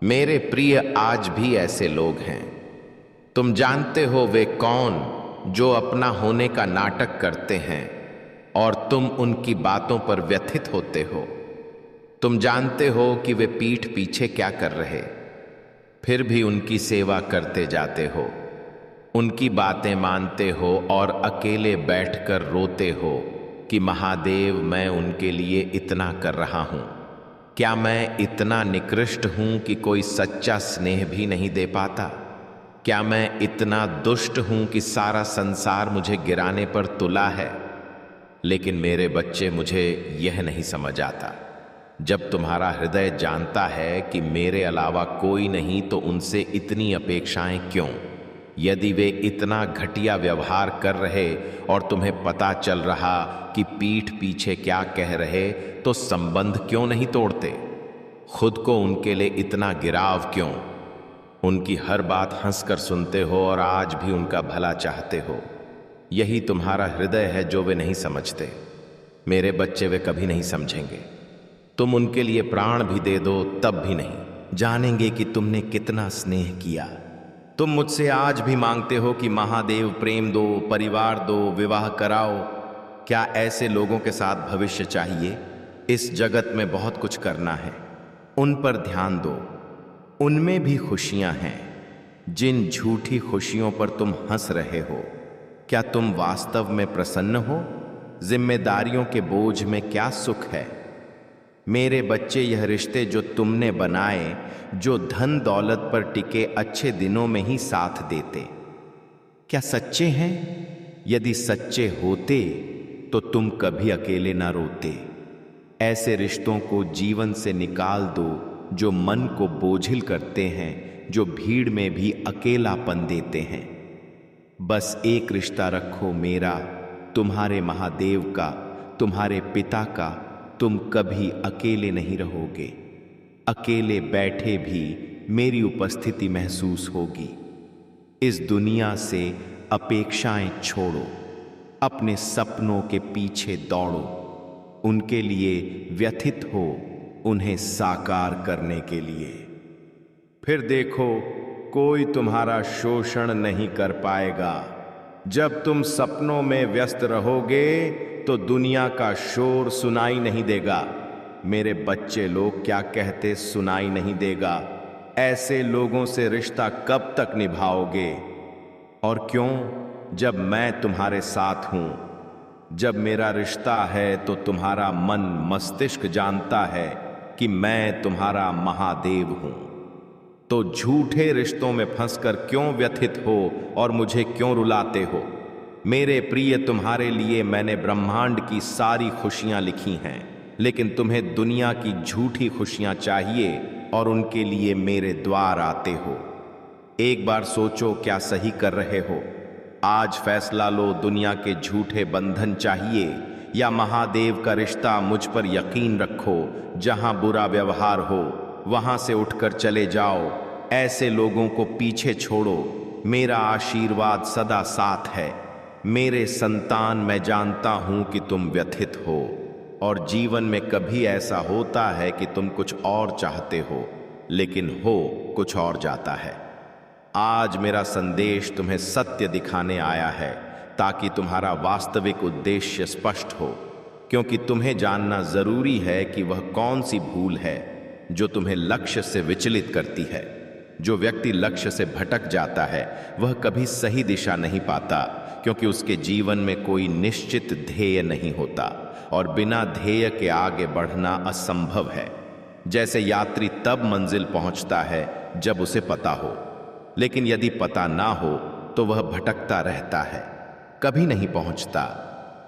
मेरे प्रिय, आज भी ऐसे लोग हैं। तुम जानते हो वे कौन, जो अपना होने का नाटक करते हैं और तुम उनकी बातों पर व्यथित होते हो। तुम जानते हो कि वे पीठ पीछे क्या कर रहे, फिर भी उनकी सेवा करते जाते हो। उनकी बातें मानते हो और अकेले बैठकर रोते हो कि महादेव, मैं उनके लिए इतना कर रहा हूं। क्या मैं इतना निकृष्ट हूं कि कोई सच्चा स्नेह भी नहीं दे पाता? क्या मैं इतना दुष्ट हूं कि सारा संसार मुझे गिराने पर तुला है? लेकिन मेरे बच्चे, मुझे यह नहीं समझ आता। जब तुम्हारा हृदय जानता है कि मेरे अलावा कोई नहीं तो उनसे इतनी अपेक्षाएं क्यों? यदि वे इतना घटिया व्यवहार कर रहे और तुम्हें पता चल रहा कि पीठ पीछे क्या कह रहे, तो संबंध क्यों नहीं तोड़ते? खुद को उनके लिए इतना गिराव क्यों? उनकी हर बात हंसकर सुनते हो और आज भी उनका भला चाहते हो। यही तुम्हारा हृदय है जो वे नहीं समझते। मेरे बच्चे, वे कभी नहीं समझेंगे। तुम उनके लिए प्राण भी दे दो तब भी नहीं जानेंगे कि तुमने कितना स्नेह किया। तुम मुझसे आज भी मांगते हो कि महादेव प्रेम दो, परिवार दो, विवाह कराओ, क्या ऐसे लोगों के साथ भविष्य चाहिए? इस जगत में बहुत कुछ करना है, उन पर ध्यान दो। उनमें भी खुशियां हैं। जिन झूठी खुशियों पर तुम हंस रहे हो, क्या तुम वास्तव में प्रसन्न हो? जिम्मेदारियों के बोझ में क्या सुख है? मेरे बच्चे, यह रिश्ते जो तुमने बनाए, जो धन दौलत पर टिके, अच्छे दिनों में ही साथ देते, क्या सच्चे हैं? यदि सच्चे होते तो तुम कभी अकेले ना रोते। ऐसे रिश्तों को जीवन से निकाल दो जो मन को बोझिल करते हैं, जो भीड़ में भी अकेलापन देते हैं। बस एक रिश्ता रखो मेरा, तुम्हारे महादेव का, तुम्हारे पिता का। तुम कभी अकेले नहीं रहोगे। अकेले बैठे भी मेरी उपस्थिति महसूस होगी। इस दुनिया से अपेक्षाएं छोड़ो, अपने सपनों के पीछे दौड़ो। उनके लिए व्यथित हो, उन्हें साकार करने के लिए। फिर देखो, कोई तुम्हारा शोषण नहीं कर पाएगा। जब तुम सपनों में व्यस्त रहोगे तो दुनिया का शोर सुनाई नहीं देगा। मेरे बच्चे लोग क्या कहते सुनाई नहीं देगा। ऐसे लोगों से रिश्ता कब तक निभाओगे? और क्यों, जब मैं तुम्हारे साथ हूं, जब मेरा रिश्ता है, तो तुम्हारा मन मस्तिष्क जानता है कि मैं तुम्हारा महादेव हूं। तो झूठे रिश्तों में फंसकर क्यों व्यथित हो और मुझे क्यों रुलाते हो? मेरे प्रिय, तुम्हारे लिए मैंने ब्रह्मांड की सारी खुशियां लिखी हैं, लेकिन तुम्हें दुनिया की झूठी खुशियां चाहिए और उनके लिए मेरे द्वार आते हो। एक बार सोचो, क्या सही कर रहे हो? आज फैसला लो, दुनिया के झूठे बंधन चाहिए या महादेव का रिश्ता? मुझ पर यकीन रखो, जहां बुरा व्यवहार हो वहां से उठकर चले जाओ। ऐसे लोगों को पीछे छोड़ो। मेरा आशीर्वाद सदा साथ है। मेरे संतान, मैं जानता हूं कि तुम व्यथित हो और जीवन में कभी ऐसा होता है कि तुम कुछ और चाहते हो, लेकिन हो कुछ और जाता है। आज मेरा संदेश तुम्हें सत्य दिखाने आया है, ताकि तुम्हारा वास्तविक उद्देश्य स्पष्ट हो। क्योंकि तुम्हें जानना जरूरी है कि वह कौन सी भूल है जो तुम्हें लक्ष्य से विचलित करती है। जो व्यक्ति लक्ष्य से भटक जाता है वह कभी सही दिशा नहीं पाता, क्योंकि उसके जीवन में कोई निश्चित ध्येय नहीं होता और बिना ध्येय के आगे बढ़ना असंभव है। जैसे यात्री तब मंजिल पहुंचता है जब उसे पता हो, लेकिन यदि पता ना हो तो वह भटकता रहता है, कभी नहीं पहुंचता।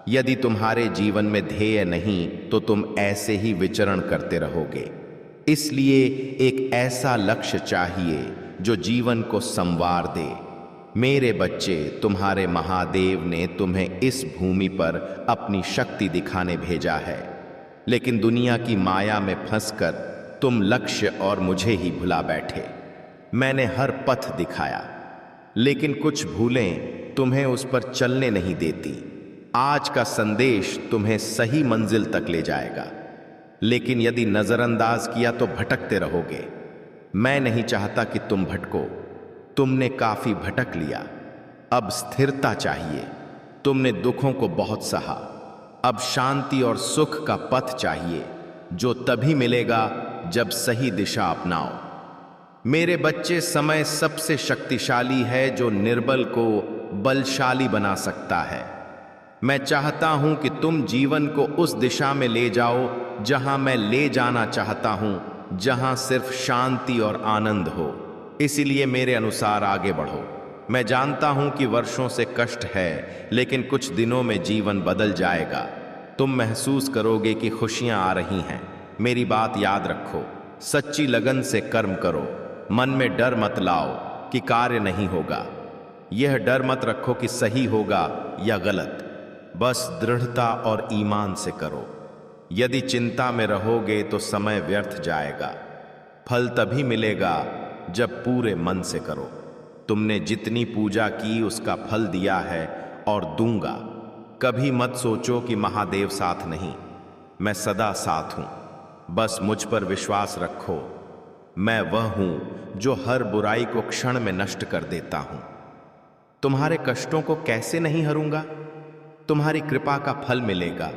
यदि तुम्हारे जीवन में ध्येय नहीं तो तुम ऐसे ही विचरण करते रहोगे। इसलिए एक ऐसा लक्ष्य चाहिए जो जीवन को संवार दे। मेरे बच्चे, तुम्हारे महादेव ने तुम्हें इस भूमि पर अपनी शक्ति दिखाने भेजा है, लेकिन दुनिया की माया में फंसकर तुम लक्ष्य और मुझे ही भुला बैठे। मैंने हर पथ दिखाया, लेकिन कुछ भूलें तुम्हें उस पर चलने नहीं देती। आज का संदेश तुम्हें सही मंजिल तक ले जाएगा, लेकिन यदि नजरअंदाज किया तो भटकते रहोगे। मैं नहीं चाहता कि तुम भटको। तुमने काफी भटक लिया, अब स्थिरता चाहिए। तुमने दुखों को बहुत सहा, अब शांति और सुख का पथ चाहिए, जो तभी मिलेगा जब सही दिशा अपनाओ। मेरे बच्चे, समय सबसे शक्तिशाली है जो निर्बल को बलशाली बना सकता है। मैं चाहता हूं कि तुम जीवन को उस दिशा में ले जाओ जहां मैं ले जाना चाहता हूं, जहां सिर्फ शांति और आनंद हो। इसीलिए मेरे अनुसार आगे बढ़ो। मैं जानता हूं कि वर्षों से कष्ट है, लेकिन कुछ दिनों में जीवन बदल जाएगा। तुम महसूस करोगे कि खुशियां आ रही हैं। मेरी बात याद रखो, सच्ची लगन से कर्म करो। मन में डर मत लाओ कि कार्य नहीं होगा। यह डर मत रखो कि सही होगा या गलत। बस दृढ़ता और ईमान से करो। यदि चिंता में रहोगे तो समय व्यर्थ जाएगा। फल तभी मिलेगा जब पूरे मन से करो। तुमने जितनी पूजा की उसका फल दिया है और दूंगा। कभी मत सोचो कि महादेव साथ नहीं, मैं सदा साथ हूं। बस मुझ पर विश्वास रखो। मैं वह हूं जो हर बुराई को क्षण में नष्ट कर देता हूं। तुम्हारे कष्टों को कैसे नहीं हरूंगा? तुम्हारी कृपा का फल मिलेगा।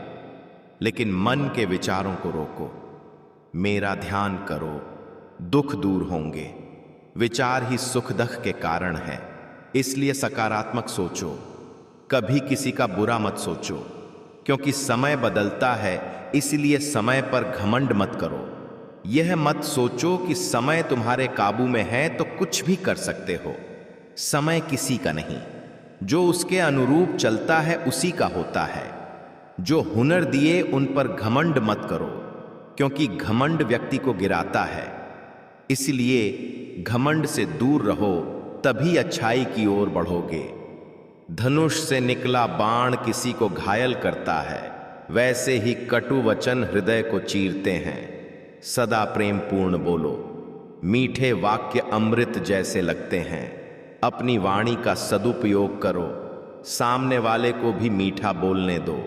लेकिन मन के विचारों को रोको, मेरा ध्यान करो, दुख दूर होंगे। विचार ही सुख दुख के कारण है, इसलिए सकारात्मक सोचो। कभी किसी का बुरा मत सोचो, क्योंकि समय बदलता है, इसलिए समय पर घमंड मत करो। यह मत सोचो कि समय तुम्हारे काबू में है तो कुछ भी कर सकते हो। समय किसी का नहीं, जो उसके अनुरूप चलता है उसी का होता है। जो हुनर दिए उन पर घमंड मत करो, क्योंकि घमंड व्यक्ति को गिराता है। इसलिए घमंड से दूर रहो, तभी अच्छाई की ओर बढ़ोगे। धनुष से निकला बाण किसी को घायल करता है, वैसे ही कटु वचन हृदय को चीरते हैं। सदा प्रेम पूर्ण बोलो, मीठे वाक्य अमृत जैसे लगते हैं। अपनी वाणी का सदुपयोग करो, सामने वाले को भी मीठा बोलने दो।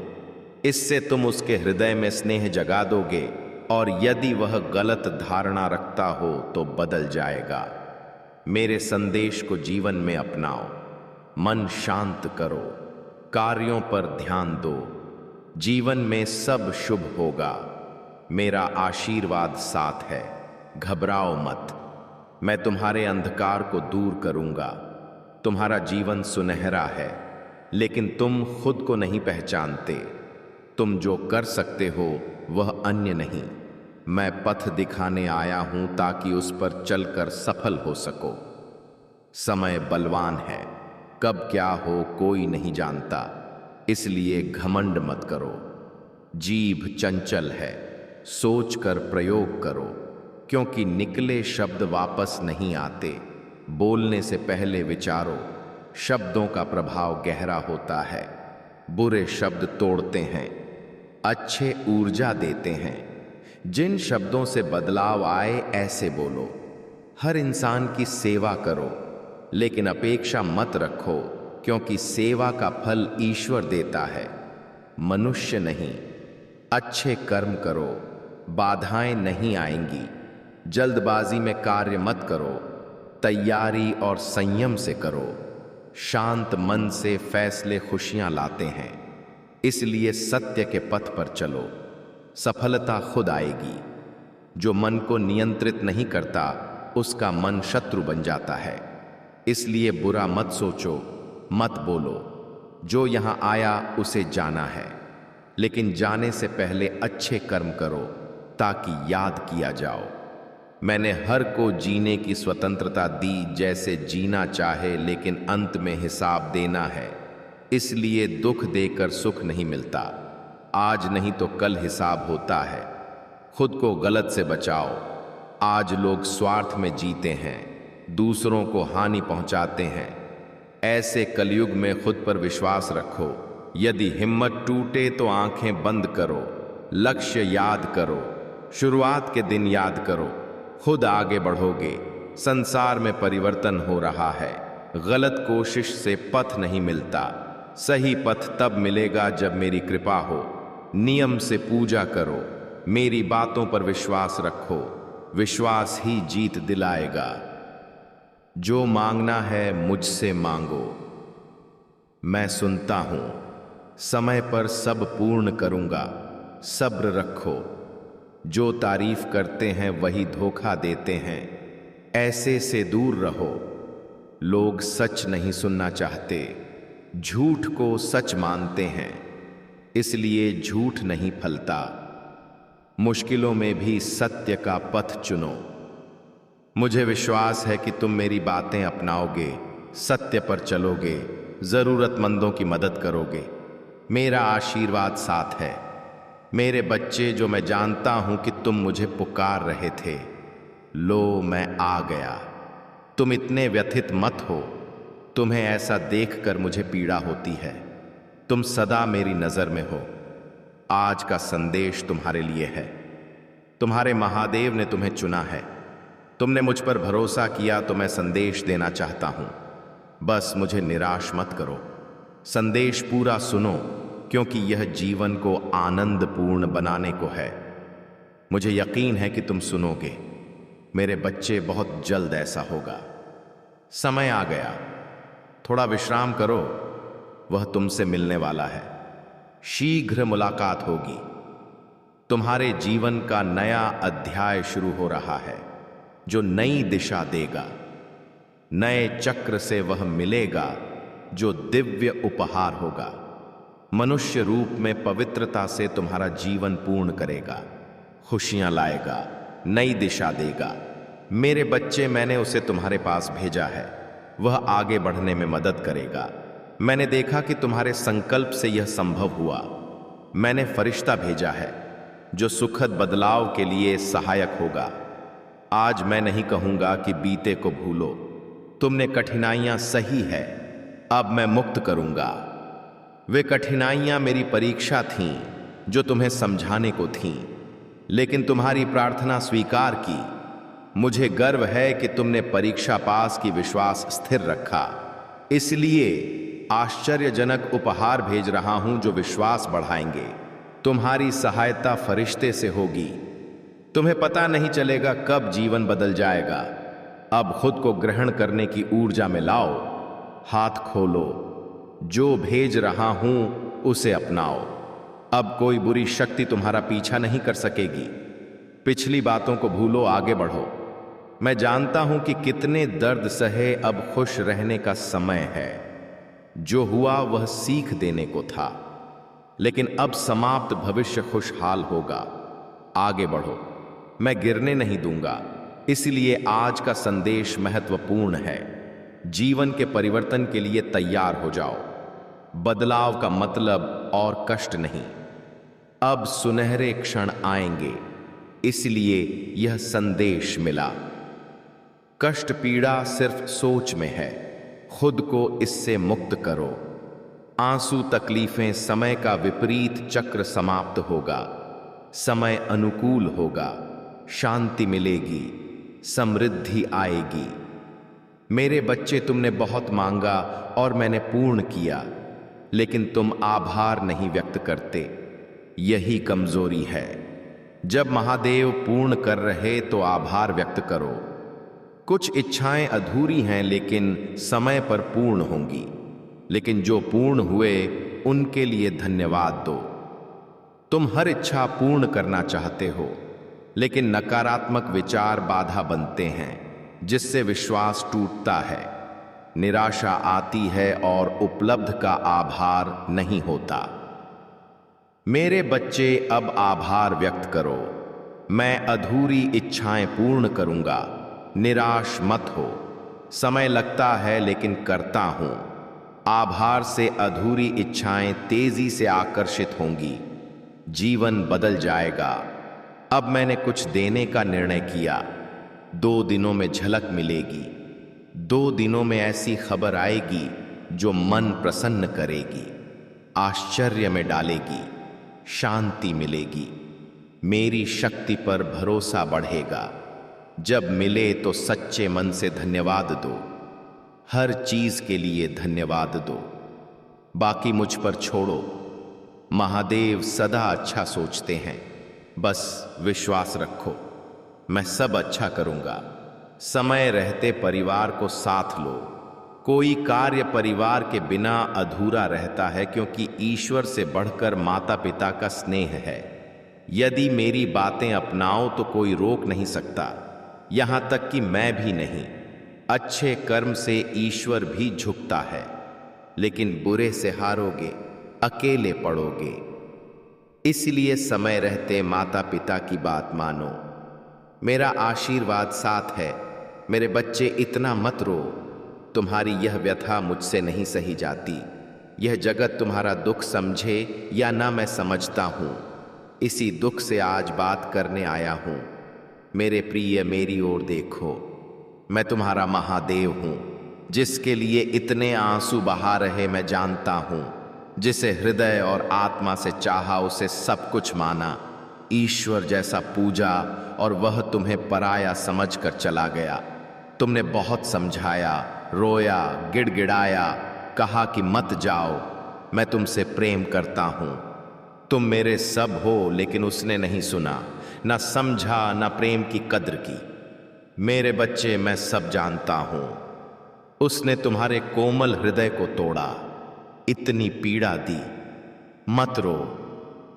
इससे तुम उसके हृदय में स्नेह जगा दोगे, और यदि वह गलत धारणा रखता हो तो बदल जाएगा। मेरे संदेश को जीवन में अपनाओ, मन शांत करो, कार्यों पर ध्यान दो, जीवन में सब शुभ होगा। मेरा आशीर्वाद साथ है, घबराओ मत। मैं तुम्हारे अंधकार को दूर करूंगा। तुम्हारा जीवन सुनहरा है, लेकिन तुम खुद को नहीं पहचानते। तुम जो कर सकते हो वह अन्य नहीं। मैं पथ दिखाने आया हूं ताकि उस पर चलकर सफल हो सको। समय बलवान है, कब क्या हो कोई नहीं जानता, इसलिए घमंड मत करो। जीभ चंचल है, सोच कर प्रयोग करो, क्योंकि निकले शब्द वापस नहीं आते। बोलने से पहले विचारो, शब्दों का प्रभाव गहरा होता है। बुरे शब्द तोड़ते हैं, अच्छे ऊर्जा देते हैं। जिन शब्दों से बदलाव आए ऐसे बोलो। हर इंसान की सेवा करो, लेकिन अपेक्षा मत रखो, क्योंकि सेवा का फल ईश्वर देता है, मनुष्य नहीं। अच्छे कर्म करो, बाधाएं नहीं आएंगी। जल्दबाजी में कार्य मत करो, तैयारी और संयम से करो। शांत मन से फैसले खुशियां लाते हैं, इसलिए सत्य के पथ पर चलो, सफलता खुद आएगी। जो मन को नियंत्रित नहीं करता, उसका मन शत्रु बन जाता है। इसलिए बुरा मत सोचो, मत बोलो। जो यहां आया उसे जाना है, लेकिन जाने से पहले अच्छे कर्म करो ताकि याद किया जाओ। मैंने हर को जीने की स्वतंत्रता दी, जैसे जीना चाहे, लेकिन अंत में हिसाब देना है। इसलिए दुख देकर सुख नहीं मिलता। आज नहीं तो कल हिसाब होता है। खुद को गलत से बचाओ। आज लोग स्वार्थ में जीते हैं, दूसरों को हानि पहुंचाते हैं। ऐसे कलयुग में खुद पर विश्वास रखो। यदि हिम्मत टूटे तो आंखें बंद करो, लक्ष्य याद करो, शुरुआत के दिन याद करो। खुद आगे बढ़ोगे। संसार में परिवर्तन हो रहा है, गलत कोशिश से पथ नहीं मिलता। सही पथ तब मिलेगा जब मेरी कृपा हो। नियम से पूजा करो, मेरी बातों पर विश्वास रखो, विश्वास ही जीत दिलाएगा। जो मांगना है मुझसे मांगो, मैं सुनता हूं, समय पर सब पूर्ण करूंगा। सब्र रखो, जो तारीफ करते हैं वही धोखा देते हैं, ऐसे से दूर रहो। लोग सच नहीं सुनना चाहते, झूठ को सच मानते हैं, इसलिए झूठ नहीं फलता। मुश्किलों में भी सत्य का पथ चुनो। मुझे विश्वास है कि तुम मेरी बातें अपनाओगे, सत्य पर चलोगे, जरूरतमंदों की मदद करोगे। मेरा आशीर्वाद साथ है। मेरे बच्चे, जो मैं जानता हूं कि तुम मुझे पुकार रहे थे, लो मैं आ गया। तुम इतने व्यथित मत हो, तुम्हें ऐसा देखकर मुझे पीड़ा होती है। तुम सदा मेरी नजर में हो। आज का संदेश तुम्हारे लिए है। तुम्हारे महादेव ने तुम्हें चुना है। तुमने मुझ पर भरोसा किया तो मैं संदेश देना चाहता हूं। बस मुझे निराश मत करो। संदेश पूरा सुनो, क्योंकि यह जीवन को आनंदपूर्ण बनाने को है। मुझे यकीन है कि तुम सुनोगे। मेरे बच्चे, बहुत जल्द ऐसा होगा। समय आ गया, थोड़ा विश्राम करो, वह तुमसे मिलने वाला है। शीघ्र मुलाकात होगी। तुम्हारे जीवन का नया अध्याय शुरू हो रहा है, जो नई दिशा देगा। नए चक्र से वह मिलेगा जो दिव्य उपहार होगा। मनुष्य रूप में पवित्रता से तुम्हारा जीवन पूर्ण करेगा, खुशियां लाएगा, नई दिशा देगा। मेरे बच्चे, मैंने उसे तुम्हारे पास भेजा है। वह आगे बढ़ने में मदद करेगा। मैंने देखा कि तुम्हारे संकल्प से यह संभव हुआ। मैंने फरिश्ता भेजा है जो सुखद बदलाव के लिए सहायक होगा। आज मैं नहीं कहूंगा कि बीते को भूलो। तुमने कठिनाइयां सही है, अब मैं मुक्त करूंगा। वे कठिनाइयां मेरी परीक्षा थीं जो तुम्हें समझाने को थीं, लेकिन तुम्हारी प्रार्थना स्वीकार की। मुझे गर्व है कि तुमने परीक्षा पास की विश्वास स्थिर रखा। इसलिए आश्चर्यजनक उपहार भेज रहा हूं जो विश्वास बढ़ाएंगे। तुम्हारी सहायता फरिश्ते से होगी। तुम्हें पता नहीं चलेगा कब जीवन बदल जाएगा। अब खुद को ग्रहण करने की ऊर्जा में लाओ, हाथ खोलो। जो भेज रहा हूं उसे अपनाओ। अब कोई बुरी शक्ति तुम्हारा पीछा नहीं कर सकेगी। पिछली बातों को भूलो, आगे बढ़ो। मैं जानता हूं कि कितने दर्द सहे, अब खुश रहने का समय है। जो हुआ वह सीख देने को था, लेकिन अब समाप्त भविष्य खुशहाल होगा। आगे बढ़ो, मैं गिरने नहीं दूंगा। इसलिए आज का संदेश महत्वपूर्ण है। जीवन के परिवर्तन के लिए तैयार हो जाओ। बदलाव का मतलब और कष्ट नहीं। अब सुनहरे क्षण आएंगे, इसलिए यह संदेश मिला। कष्ट पीड़ा सिर्फ सोच में है। खुद को इससे मुक्त करो। आंसू तकलीफें समय का विपरीत चक्र समाप्त होगा। समय अनुकूल होगा, शांति मिलेगी, समृद्धि आएगी। मेरे बच्चे, तुमने बहुत मांगा और मैंने पूर्ण किया, लेकिन तुम आभार नहीं व्यक्त करते। यही कमजोरी है। जब महादेव पूर्ण कर रहे तो आभार व्यक्त करो। कुछ इच्छाएं अधूरी हैं लेकिन समय पर पूर्ण होंगी। लेकिन जो पूर्ण हुए उनके लिए धन्यवाद दो। तुम हर इच्छा पूर्ण करना चाहते हो, लेकिन नकारात्मक विचार बाधा बनते हैं, जिससे विश्वास टूटता है, निराशा आती है और उपलब्ध का आभार नहीं होता। मेरे बच्चे, अब आभार व्यक्त करो। मैं अधूरी इच्छाएं पूर्ण करूंगा। निराश मत हो। समय लगता है लेकिन करता हूं। आभार से अधूरी इच्छाएं तेजी से आकर्षित होंगी। जीवन बदल जाएगा। अब मैंने कुछ देने का निर्णय किया। 2 दिनों में झलक मिलेगी। 2 दिनों में ऐसी खबर आएगी जो मन प्रसन्न करेगी, आश्चर्य में डालेगी, शांति मिलेगी। मेरी शक्ति पर भरोसा बढ़ेगा। जब मिले तो सच्चे मन से धन्यवाद दो। हर चीज के लिए धन्यवाद दो। बाकी मुझ पर छोड़ो। महादेव सदा अच्छा सोचते हैं। बस विश्वास रखो, मैं सब अच्छा करूंगा। समय रहते परिवार को साथ लो। कोई कार्य परिवार के बिना अधूरा रहता है, क्योंकि ईश्वर से बढ़कर माता पिता का स्नेह है। यदि मेरी बातें अपनाओ तो कोई रोक नहीं सकता, यहां तक कि मैं भी नहीं। अच्छे कर्म से ईश्वर भी झुकता है, लेकिन बुरे से हारोगे, अकेले पड़ोगे। इसलिए समय रहते माता पिता की बात मानो। मेरा आशीर्वाद साथ है। मेरे बच्चे, इतना मत रो। तुम्हारी यह व्यथा मुझसे नहीं सही जाती। यह जगत तुम्हारा दुख समझे या ना, मैं समझता हूं। इसी दुख से आज बात करने आया हूं। मेरे प्रिय, मेरी ओर देखो। मैं तुम्हारा महादेव हूं, जिसके लिए इतने आंसू बहा रहे मैं जानता हूं। जिसे हृदय और आत्मा से चाहा, उसे सब कुछ माना। ईश्वर जैसा पूजा और वह तुम्हें पराया समझकर चला गया। तुमने बहुत समझाया, रोया, गिड़गिड़ाया, कहा कि मत जाओ, मैं तुमसे प्रेम करता हूं, तुम मेरे सब हो, लेकिन उसने नहीं सुना, ना समझा, ना प्रेम की कद्र की। मेरे बच्चे, मैं सब जानता हूं। उसने तुम्हारे कोमल हृदय को तोड़ा, इतनी पीड़ा दी। मत रो,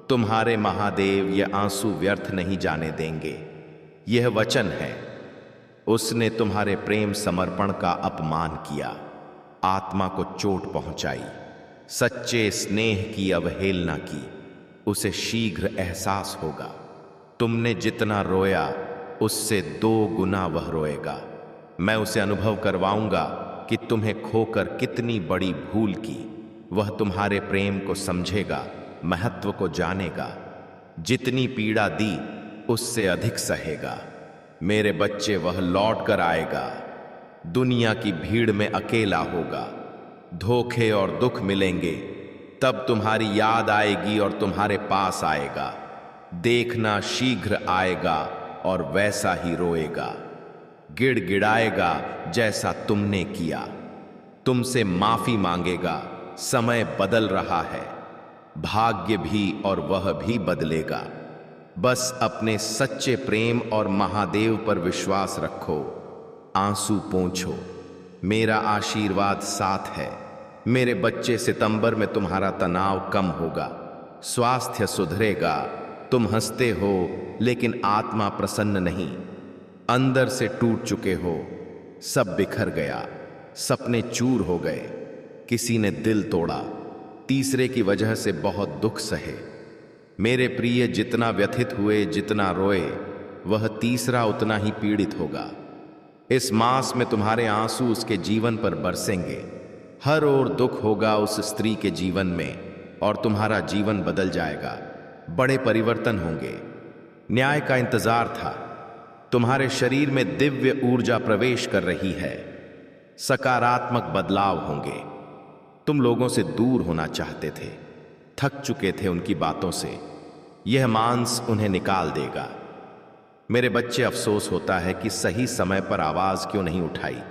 तुम्हारे महादेव ये आंसू व्यर्थ नहीं जाने देंगे। यह वचन है, उसने तुम्हारे प्रेम समर्पण का अपमान किया, आत्मा को चोट पहुंचाई, सच्चे स्नेह की अवहेलना की, उसे शीघ्र एहसास होगा। तुमने जितना रोया उससे 2 गुना वह रोएगा। मैं उसे अनुभव करवाऊंगा कि तुम्हें खोकर कितनी बड़ी भूल की। वह तुम्हारे प्रेम को समझेगा, महत्व को जानेगा। जितनी पीड़ा दी उससे अधिक सहेगा। मेरे बच्चे, वह लौट कर आएगा। दुनिया की भीड़ में अकेला होगा। धोखे और दुख मिलेंगे, तब तुम्हारी याद आएगी और तुम्हारे पास आएगा। देखना, शीघ्र आएगा और वैसा ही रोएगा, गिड़गिड़ाएगा जैसा तुमने किया। तुमसे माफी मांगेगा। समय बदल रहा है, भाग्य भी और वह भी बदलेगा। बस अपने सच्चे प्रेम और महादेव पर विश्वास रखो। आंसू पोंछो, मेरा आशीर्वाद साथ है। मेरे बच्चे, सितंबर में तुम्हारा तनाव कम होगा, स्वास्थ्य सुधरेगा। तुम हंसते हो लेकिन आत्मा प्रसन्न नहीं। अंदर से टूट चुके हो, सब बिखर गया, सपने चूर हो गए, किसी ने दिल तोड़ा, तीसरे की वजह से बहुत दुख सहे। मेरे प्रिय, जितना व्यथित हुए, जितना रोए, वह तीसरा उतना ही पीड़ित होगा। इस मास में तुम्हारे आंसू उसके जीवन पर बरसेंगे। हर ओर दुख होगा उस स्त्री के जीवन में और तुम्हारा जीवन बदल जाएगा। बड़े परिवर्तन होंगे। न्याय का इंतजार था। तुम्हारे शरीर में दिव्य ऊर्जा प्रवेश कर रही है। सकारात्मक बदलाव होंगे। तुम लोगों से दूर होना चाहते थे, थक चुके थे उनकी बातों से। यह मांस उन्हें निकाल देगा। मेरे बच्चे, अफसोस होता है कि सही समय पर आवाज क्यों नहीं उठाई,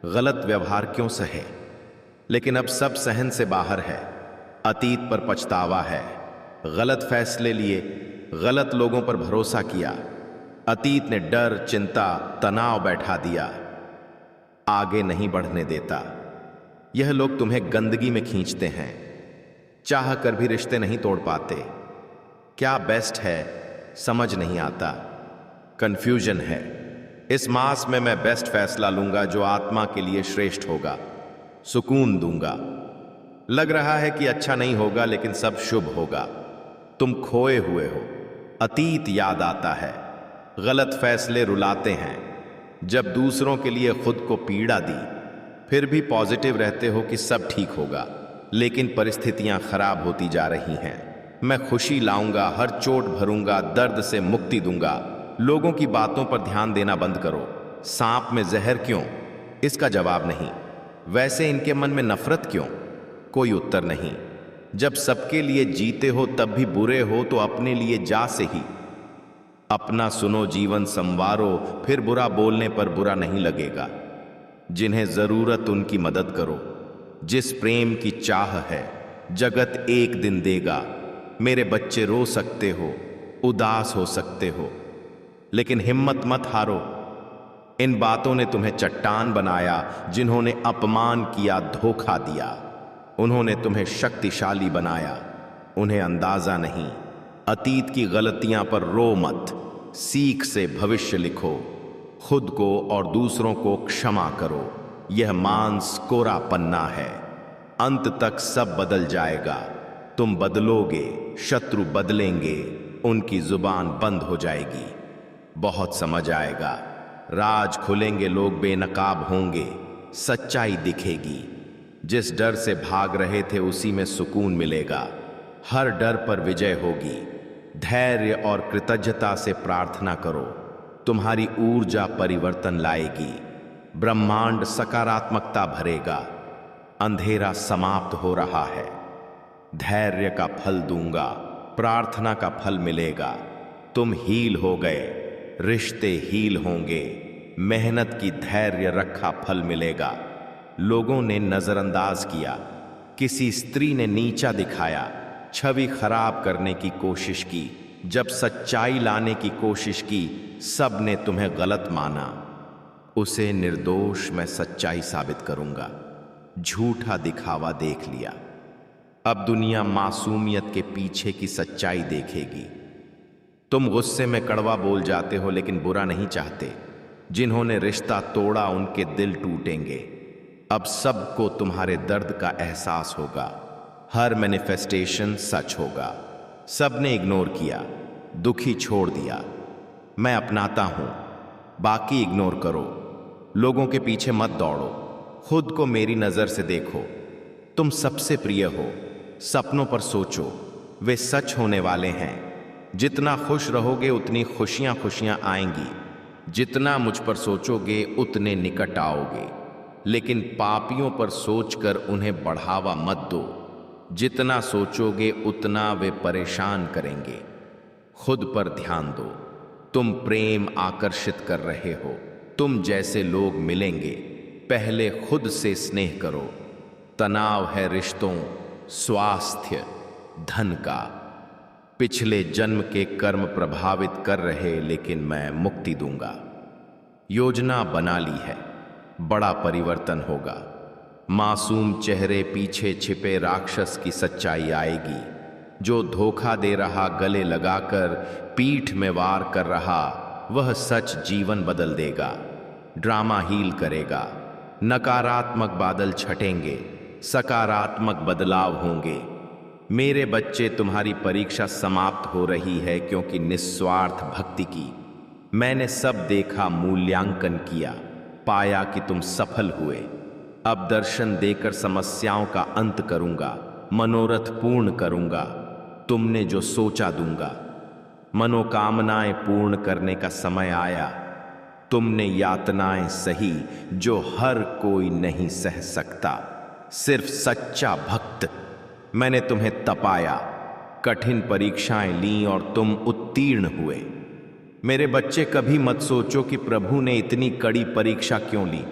गलत व्यवहार क्यों सहे। लेकिन अब सब सहन से बाहर है। अतीत पर पछतावा है। गलत फैसले लिए, गलत लोगों पर भरोसा किया। अतीत ने डर, चिंता, तनाव बैठा दिया, आगे नहीं बढ़ने देता। यह लोग तुम्हें गंदगी में खींचते हैं, चाह कर भी रिश्ते नहीं तोड़ पाते। क्या बेस्ट है समझ नहीं आता, कंफ्यूजन है। इस मास में मैं बेस्ट फैसला लूंगा जो आत्मा के लिए श्रेष्ठ होगा। सुकून दूंगा। लग रहा है कि अच्छा नहीं होगा, लेकिन सब शुभ होगा। तुम खोए हुए हो, अतीत याद आता है, गलत फैसले रुलाते हैं। जब दूसरों के लिए खुद को पीड़ा दी, फिर भी पॉजिटिव रहते हो कि सब ठीक होगा, लेकिन परिस्थितियां खराब होती जा रही हैं। मैं खुशी लाऊंगा, हर चोट भरूंगा, दर्द से मुक्ति दूंगा। लोगों की बातों पर ध्यान देना बंद करो। सांप में जहर क्यों? इसका जवाब नहीं। वैसे इनके मन में नफरत क्यों? कोई उत्तर नहीं। जब सबके लिए जीते हो तब भी बुरे हो, तो अपने लिए जा से ही अपना सुनो, जीवन संवारो, फिर बुरा बोलने पर बुरा नहीं लगेगा। जिन्हें जरूरत उनकी मदद करो। जिस प्रेम की चाह है, जगत एक दिन देगा। मेरे बच्चे, रो सकते हो, उदास हो सकते हो, लेकिन हिम्मत मत हारो। इन बातों ने तुम्हें चट्टान बनाया। जिन्होंने अपमान किया, धोखा दिया, उन्होंने तुम्हें शक्तिशाली बनाया। उन्हें अंदाजा नहीं। अतीत की गलतियां पर रो मत, सीख से भविष्य लिखो। खुद को और दूसरों को क्षमा करो। यह मांस कोरा पन्ना है, अंत तक सब बदल जाएगा। तुम बदलोगे, शत्रु बदलेंगे, उनकी जुबान बंद हो जाएगी। बहुत समझ आएगा, राज खुलेंगे, लोग बेनकाब होंगे, सच्चाई दिखेगी। जिस डर से भाग रहे थे उसी में सुकून मिलेगा। हर डर पर विजय होगी। धैर्य और कृतज्ञता से प्रार्थना करो, तुम्हारी ऊर्जा परिवर्तन लाएगी। ब्रह्मांड सकारात्मकता भरेगा। अंधेरा समाप्त हो रहा है। धैर्य का फल दूंगा, प्रार्थना का फल मिलेगा। तुम हील हो गए, रिश्ते हील होंगे। मेहनत की धैर्य रखा फल मिलेगा। लोगों ने नजरअंदाज किया, किसी स्त्री ने नीचा दिखाया, छवि खराब करने की कोशिश की। जब सच्चाई लाने की कोशिश की, सब ने तुम्हें गलत माना। उसे निर्दोष मैं सच्चाई साबित करूंगा। झूठा दिखावा देख लिया। अब दुनिया मासूमियत के पीछे की सच्चाई देखेगी। तुम गुस्से में कड़वा बोल जाते हो लेकिन बुरा नहीं चाहते। जिन्होंने रिश्ता तोड़ा उनके दिल टूटेंगे। अब सबको तुम्हारे दर्द का एहसास होगा। हर मैनिफेस्टेशन सच होगा। सबने इग्नोर किया, दुखी छोड़ दिया। मैं अपनाता हूं, बाकी इग्नोर करो। लोगों के पीछे मत दौड़ो, खुद को मेरी नजर से देखो। तुम सबसे प्रिय हो। सपनों पर सोचो, वे सच होने वाले हैं। जितना खुश रहोगे उतनी खुशियां खुशियां आएंगी। जितना मुझ पर सोचोगे उतने निकट आओगे। लेकिन पापियों पर सोचकर उन्हें बढ़ावा मत दो। जितना सोचोगे उतना वे परेशान करेंगे। खुद पर ध्यान दो। तुम प्रेम आकर्षित कर रहे हो। तुम जैसे लोग मिलेंगे। पहले खुद से स्नेह करो। तनाव है रिश्तों, स्वास्थ्य, धन का। पिछले जन्म के कर्म प्रभावित कर रहे, लेकिन मैं मुक्ति दूंगा। योजना बना ली है, बड़ा परिवर्तन होगा। मासूम चेहरे पीछे छिपे राक्षस की सच्चाई आएगी। जो धोखा दे रहा, गले लगाकर पीठ में वार कर रहा, वह सच जीवन बदल देगा। ड्रामा हील करेगा। नकारात्मक बादल छटेंगे, सकारात्मक बदलाव होंगे। मेरे बच्चे, तुम्हारी परीक्षा समाप्त हो रही है, क्योंकि निस्वार्थ भक्ति की मैंने सब देखा, मूल्यांकन किया, पाया कि तुम सफल हुए। अब दर्शन देकर समस्याओं का अंत करूंगा, मनोरथ पूर्ण करूंगा। तुमने जो सोचा दूंगा। मनोकामनाएं पूर्ण करने का समय आया। तुमने यातनाएं सही जो हर कोई नहीं सह सकता, सिर्फ सच्चा भक्त। मैंने तुम्हें तपाया, कठिन परीक्षाएं लीं और तुम उत्तीर्ण हुए। मेरे बच्चे, कभी मत सोचो कि प्रभु ने इतनी कड़ी परीक्षा क्यों ली।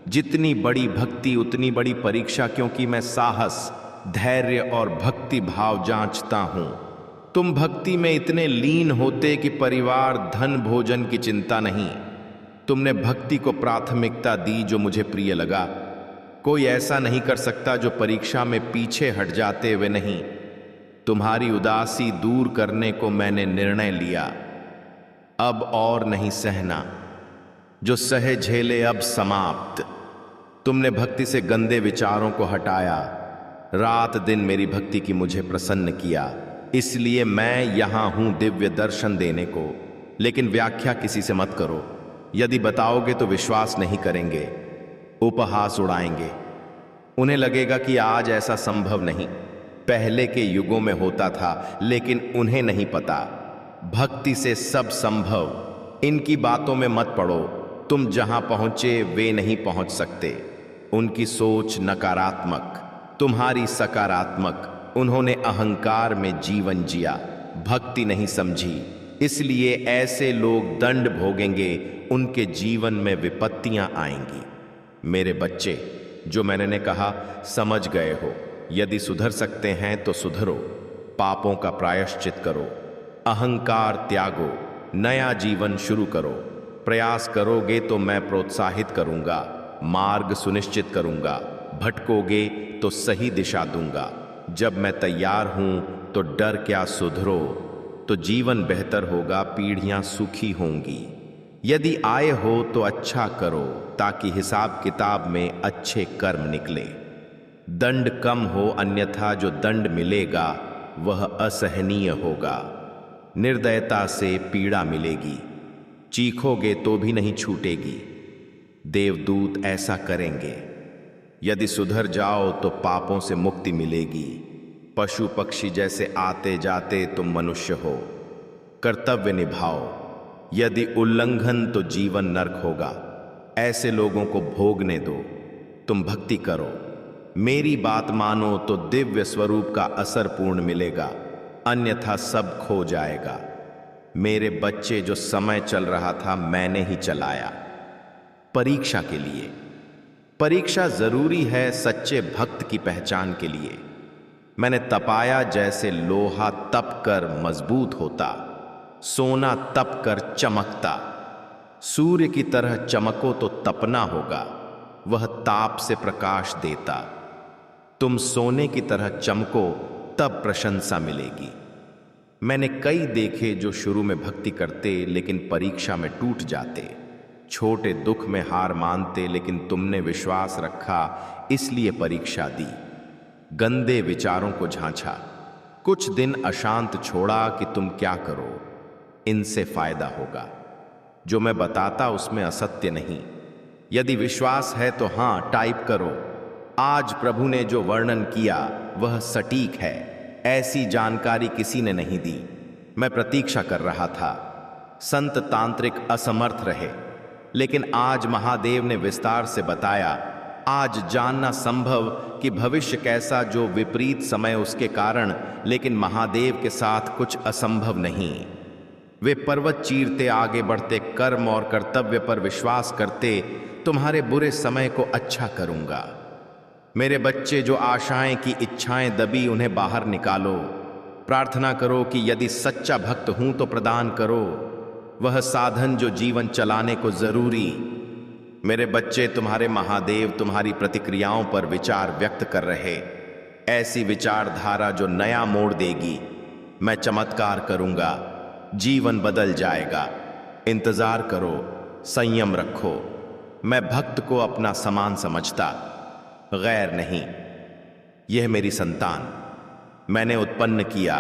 जितनी बड़ी भक्ति उतनी बड़ी परीक्षा, क्योंकि मैं साहस, धैर्य और भक्ति भाव जांचता हूं। तुम भक्ति में इतने लीन होते कि परिवार, धन, भोजन की चिंता नहीं। तुमने भक्ति को प्राथमिकता दी, जो मुझे प्रिय लगा। कोई ऐसा नहीं कर सकता जो परीक्षा में पीछे हट जाते हुए नहीं। तुम्हारी उदासी दूर करने को मैंने निर्णय लिया। अब और नहीं सहना। जो सहे झेले अब समाप्त। तुमने भक्ति से गंदे विचारों को हटाया। रात दिन मेरी भक्ति की मुझे प्रसन्न किया। इसलिए मैं यहां हूं दिव्य दर्शन देने को। लेकिन व्याख्या किसी से मत करो। यदि बताओगे तो विश्वास नहीं करेंगे, उपहास उड़ाएंगे। उन्हें लगेगा कि आज ऐसा संभव नहीं। पहले के युगों में होता था, लेकिन उन्हें नहीं पता। भक्ति से सब संभव। इनकी बातों में मत पड़ो। तुम जहां पहुंचे वे नहीं पहुंच सकते। उनकी सोच नकारात्मक, तुम्हारी सकारात्मक। उन्होंने अहंकार में जीवन जिया, भक्ति नहीं समझी। इसलिए ऐसे लोग दंड भोगेंगे। उनके जीवन में विपत्तियां आएंगी। मेरे बच्चे, जो मैंने कहा समझ गए हो। यदि सुधर सकते हैं तो सुधरो। पापों का प्रायश्चित करो। अहंकार त्यागो। नया जीवन शुरू करो। प्रयास करोगे तो मैं प्रोत्साहित करूंगा, मार्ग सुनिश्चित करूंगा। भटकोगे तो सही दिशा दूंगा। जब मैं तैयार हूं तो डर क्या, सुधरो। तो जीवन बेहतर होगा, पीढ़ियां सुखी होंगी। यदि आए हो तो अच्छा करो, ताकि हिसाब किताब में अच्छे कर्म निकले। दंड कम हो, अन्यथा जो दंड मिलेगा वह असहनीय होगा। निर्दयता से पीड़ा मिलेगी। चीखोगे तो भी नहीं छूटेगी। देवदूत ऐसा करेंगे। यदि सुधर जाओ तो पापों से मुक्ति मिलेगी। पशु पक्षी जैसे आते जाते तुम मनुष्य हो। कर्तव्य निभाओ। यदि उल्लंघन तो जीवन नरक होगा। ऐसे लोगों को भोगने दो। तुम भक्ति करो। मेरी बात मानो तो दिव्य स्वरूप का असर पूर्ण मिलेगा, अन्यथा सब खो जाएगा। मेरे बच्चे, जो समय चल रहा था मैंने ही चलाया। परीक्षा के लिए। परीक्षा जरूरी है सच्चे भक्त की पहचान के लिए। मैंने तपाया जैसे लोहा तप कर मजबूत होता, सोना तप कर चमकता। सूर्य की तरह चमको तो तपना होगा, वह ताप से प्रकाश देता। तुम सोने की तरह चमको, तब प्रशंसा मिलेगी। मैंने कई देखे जो शुरू में भक्ति करते लेकिन परीक्षा में टूट जाते, छोटे दुख में हार मानते, लेकिन तुमने विश्वास रखा इसलिए परीक्षा दी। गंदे विचारों को झांचा, कुछ दिन अशांत छोड़ा कि तुम क्या करो, इनसे फायदा होगा। जो मैं बताता उसमें असत्य नहीं। यदि विश्वास है तो हां टाइप करो। आज प्रभु ने जो वर्णन किया वह सटीक है, ऐसी जानकारी किसी ने नहीं दी। मैं प्रतीक्षा कर रहा था। संत तांत्रिक असमर्थ रहे, लेकिन आज महादेव ने विस्तार से बताया। आज जानना संभव कि भविष्य कैसा, जो विपरीत समय उसके कारण, लेकिन महादेव के साथ कुछ असंभव नहीं। वे पर्वत चीरते आगे बढ़ते, कर्म और कर्तव्य पर विश्वास करते। तुम्हारे बुरे समय को अच्छा करूंगा। मेरे बच्चे, जो आशाएं की इच्छाएं दबी, उन्हें बाहर निकालो। प्रार्थना करो कि यदि सच्चा भक्त हूं तो प्रदान करो वह साधन जो जीवन चलाने को जरूरी। मेरे बच्चे, तुम्हारे महादेव तुम्हारी प्रतिक्रियाओं पर विचार व्यक्त कर रहे, ऐसी विचारधारा जो नया मोड़ देगी। मैं चमत्कार करूंगा, जीवन बदल जाएगा। इंतजार करो, संयम रखो। मैं भक्त को अपना समान समझता, गैर नहीं। यह मेरी संतान मैंने उत्पन्न किया।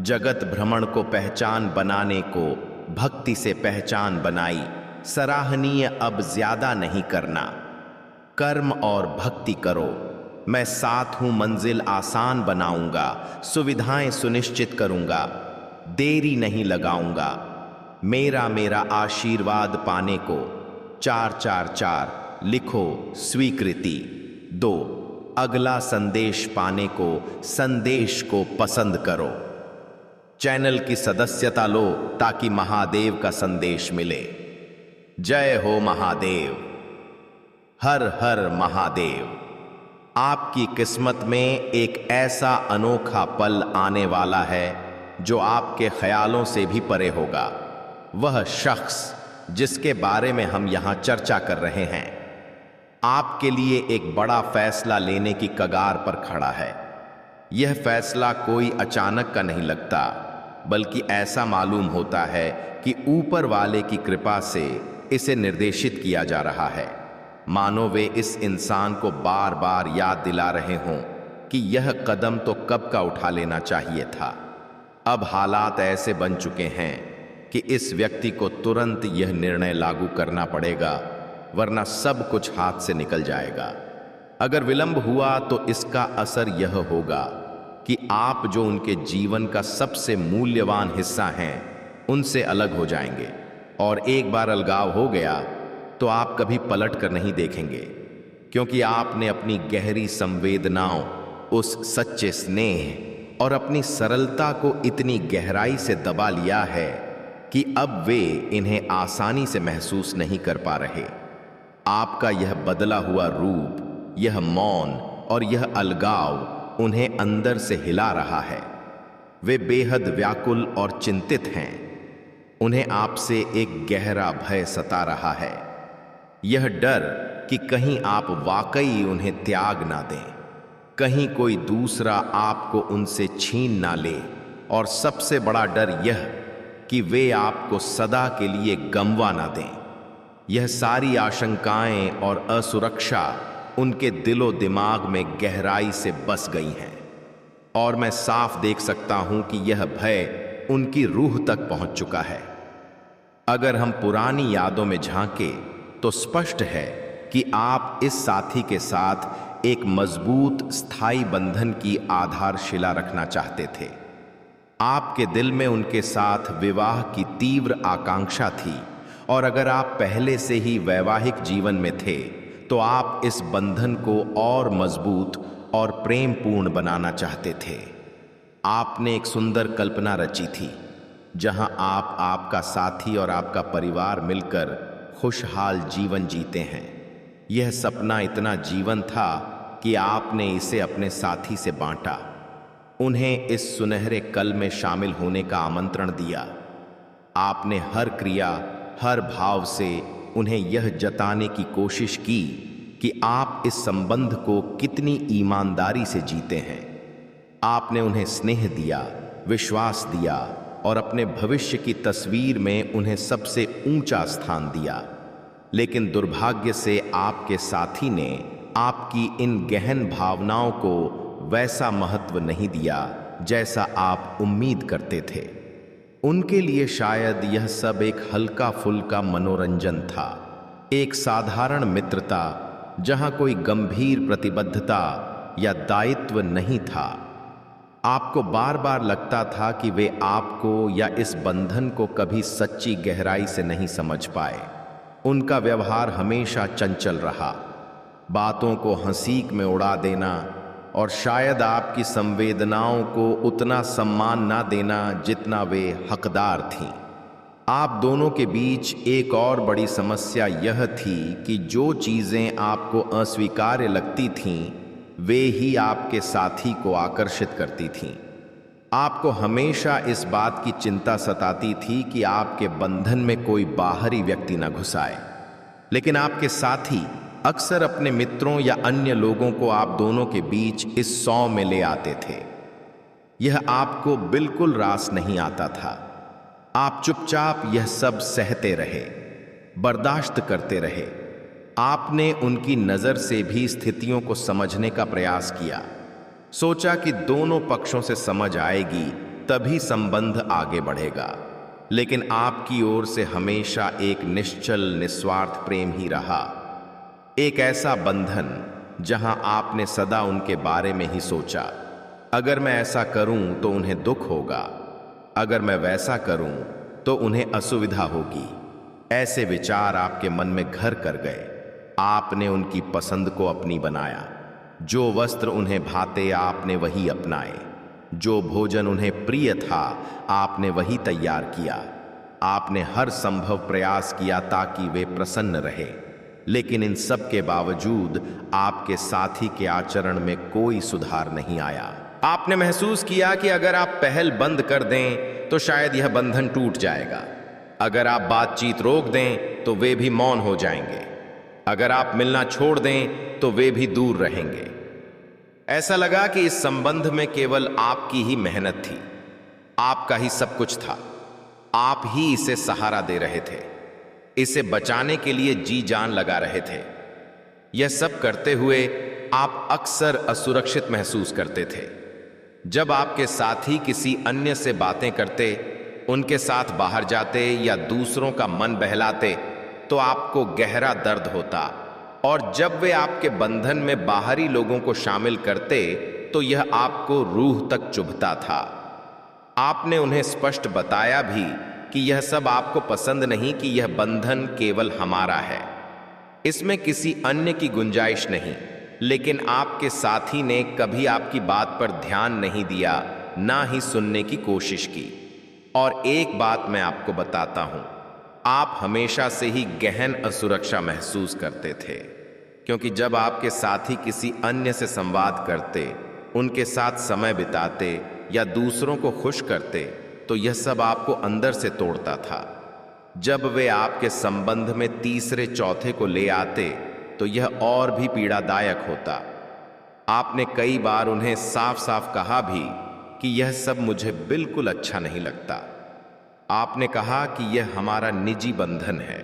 जगत भ्रमण को पहचान बनाने को भक्ति से पहचान बनाई। सराहनीय अब ज्यादा नहीं करना, कर्म और भक्ति करो। मैं साथ हूं, मंजिल आसान बनाऊंगा, सुविधाएं सुनिश्चित करूंगा, देरी नहीं लगाऊंगा। मेरा आशीर्वाद पाने को 444 लिखो। स्वीकृति 2, अगला संदेश पाने को संदेश को पसंद करो। चैनल की सदस्यता लो ताकि महादेव का संदेश मिले। जय हो महादेव, हर हर महादेव। आपकी किस्मत में एक ऐसा अनोखा पल आने वाला है जो आपके ख्यालों से भी परे होगा। वह शख्स जिसके बारे में हम यहां चर्चा कर रहे हैं, आपके लिए एक बड़ा फैसला लेने की कगार पर खड़ा है। यह फैसला कोई अचानक का नहीं लगता, बल्कि ऐसा मालूम होता है कि ऊपर वाले की कृपा से इसे निर्देशित किया जा रहा है। मानो वे इस इंसान को बार बार याद दिला रहे हों कि यह कदम तो कब का उठा लेना चाहिए था। अब हालात ऐसे बन चुके हैं कि इस व्यक्ति को तुरंत यह निर्णय लागू करना पड़ेगा, वरना सब कुछ हाथ से निकल जाएगा। अगर विलंब हुआ तो इसका असर यह होगा कि आप जो उनके जीवन का सबसे मूल्यवान हिस्सा हैं, उनसे अलग हो जाएंगे। और एक बार अलगाव हो गया तो आप कभी पलट कर नहीं देखेंगे, क्योंकि आपने अपनी गहरी संवेदनाओं, उस सच्चे स्नेह और अपनी सरलता को इतनी गहराई से दबा लिया है कि अब वे इन्हें आसानी से महसूस नहीं कर पा रहे। आपका यह बदला हुआ रूप, यह मौन और यह अलगाव उन्हें अंदर से हिला रहा है। वे बेहद व्याकुल और चिंतित हैं। उन्हें आपसे एक गहरा भय सता रहा है। यह डर कि कहीं आप वाकई उन्हें त्याग ना दें, कहीं कोई दूसरा आपको उनसे छीन ना ले, और सबसे बड़ा डर यह कि वे आपको सदा के लिए गंवा ना दें। यह सारी आशंकाएं और असुरक्षा उनके दिलो दिमाग में गहराई से बस गई हैं, और मैं साफ देख सकता हूं कि यह भय उनकी रूह तक पहुंच चुका है। अगर हम पुरानी यादों में झांके तो स्पष्ट है कि आप इस साथी के साथ एक मजबूत स्थायी बंधन की आधारशिला रखना चाहते थे। आपके दिल में उनके साथ विवाह की तीव्र आकांक्षा थी, और अगर आप पहले से ही वैवाहिक जीवन में थे तो आप इस बंधन को और मजबूत और प्रेमपूर्ण बनाना चाहते थे। आपने एक सुंदर कल्पना रची थी जहां आप, आपका साथी और आपका परिवार मिलकर खुशहाल जीवन जीते हैं। यह सपना इतना जीवन था कि आपने इसे अपने साथी से बांटा, उन्हें इस सुनहरे कल में शामिल होने का आमंत्रण दिया। आपने हर क्रिया, हर भाव से उन्हें यह जताने की कोशिश की कि आप इस संबंध को कितनी ईमानदारी से जीते हैं। आपने उन्हें स्नेह दिया, विश्वास दिया और अपने भविष्य की तस्वीर में उन्हें सबसे ऊंचा स्थान दिया। लेकिन दुर्भाग्य से आपके साथी ने आपकी इन गहन भावनाओं को वैसा महत्व नहीं दिया जैसा आप उम्मीद करते थे। उनके लिए शायद यह सब एक हल्का फुल्का मनोरंजन था, एक साधारण मित्रता जहां कोई गंभीर प्रतिबद्धता या दायित्व नहीं था। आपको बार बार लगता था कि वे आपको या इस बंधन को कभी सच्ची गहराई से नहीं समझ पाए। उनका व्यवहार हमेशा चंचल रहा, बातों को हंसीक में उड़ा देना और शायद आपकी संवेदनाओं को उतना सम्मान ना देना जितना वे हकदार थीं। आप दोनों के बीच एक और बड़ी समस्या यह थी कि जो चीज़ें आपको अस्वीकार्य लगती थीं वे ही आपके साथी को आकर्षित करती थीं। आपको हमेशा इस बात की चिंता सताती थी कि आपके बंधन में कोई बाहरी व्यक्ति न घुस आए, लेकिन आपके साथी अक्सर अपने मित्रों या अन्य लोगों को आप दोनों के बीच इस सौं में ले आते थे। यह आपको बिल्कुल रास नहीं आता था। आप चुपचाप यह सब सहते रहे, बर्दाश्त करते रहे। आपने उनकी नज़र से भी स्थितियों को समझने का प्रयास किया, सोचा कि दोनों पक्षों से समझ आएगी तभी संबंध आगे बढ़ेगा। लेकिन आपकी ओर से हमेशा एक निश्चल निस्वार्थ प्रेम ही रहा, एक ऐसा बंधन जहां आपने सदा उनके बारे में ही सोचा। अगर मैं ऐसा करूं तो उन्हें दुख होगा, अगर मैं वैसा करूं तो उन्हें असुविधा होगी। ऐसे विचार आपके मन में घर कर गए। आपने उनकी पसंद को अपनी बनाया। जो वस्त्र उन्हें भाते आपने वही अपनाए, जो भोजन उन्हें प्रिय था आपने वही तैयार किया। आपने हर संभव प्रयास किया ताकि वे प्रसन्न रहे, लेकिन इन सब के बावजूद आपके साथी के आचरण में कोई सुधार नहीं आया। आपने महसूस किया कि अगर आप पहल बंद कर दें तो शायद यह बंधन टूट जाएगा। अगर आप बातचीत रोक दें तो वे भी मौन हो जाएंगे। अगर आप मिलना छोड़ दें तो वे भी दूर रहेंगे। ऐसा लगा कि इस संबंध में केवल आपकी ही मेहनत थी, आपका ही सब कुछ था। आप ही इसे सहारा दे रहे थे, इसे बचाने के लिए जी जान लगा रहे थे। यह सब करते हुए आप अक्सर असुरक्षित महसूस करते थे। जब आपके साथी किसी अन्य से बातें करते, उनके साथ बाहर जाते या दूसरों का मन बहलाते तो आपको गहरा दर्द होता, और जब वे आपके बंधन में बाहरी लोगों को शामिल करते तो यह आपको रूह तक चुभता था। आपने उन्हें स्पष्ट बताया भी कि यह सब आपको पसंद नहीं, कि यह बंधन केवल हमारा है, इसमें किसी अन्य की गुंजाइश नहीं। लेकिन आपके साथी ने कभी आपकी बात पर ध्यान नहीं दिया, ना ही सुनने की कोशिश की। और एक बात मैं आपको बताता हूं, आप हमेशा से ही गहन असुरक्षा महसूस करते थे, क्योंकि जब आपके साथी किसी अन्य से संवाद करते, उनके साथ समय बिताते या दूसरों को खुश करते तो यह सब आपको अंदर से तोड़ता था। जब वे आपके संबंध में तीसरे चौथे को ले आते तो यह और भी पीड़ादायक होता। आपने कई बार उन्हें साफ साफ कहा भी कि यह सब मुझे बिल्कुल अच्छा नहीं लगता। आपने कहा कि यह हमारा निजी बंधन है,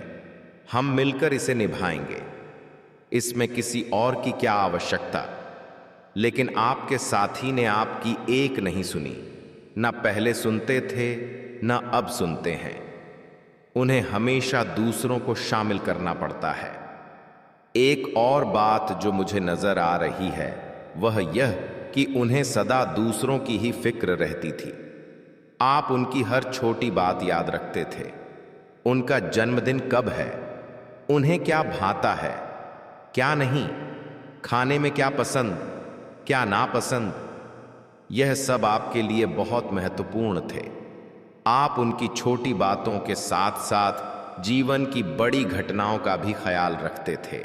हम मिलकर इसे निभाएंगे, इसमें किसी और की क्या आवश्यकता। लेकिन आपके साथी ने आपकी एक नहीं सुनी, न पहले सुनते थे न अब सुनते हैं। उन्हें हमेशा दूसरों को शामिल करना पड़ता है। एक और बात जो मुझे नजर आ रही है वह यह कि उन्हें सदा दूसरों की ही फिक्र रहती थी। आप उनकी हर छोटी बात याद रखते थे। उनका जन्मदिन कब है, उन्हें क्या भाता है, क्या नहीं, खाने में क्या पसंद, क्या नापसंद, यह सब आपके लिए बहुत महत्वपूर्ण थे। आप उनकी छोटी बातों के साथ साथ जीवन की बड़ी घटनाओं का भी ख्याल रखते थे,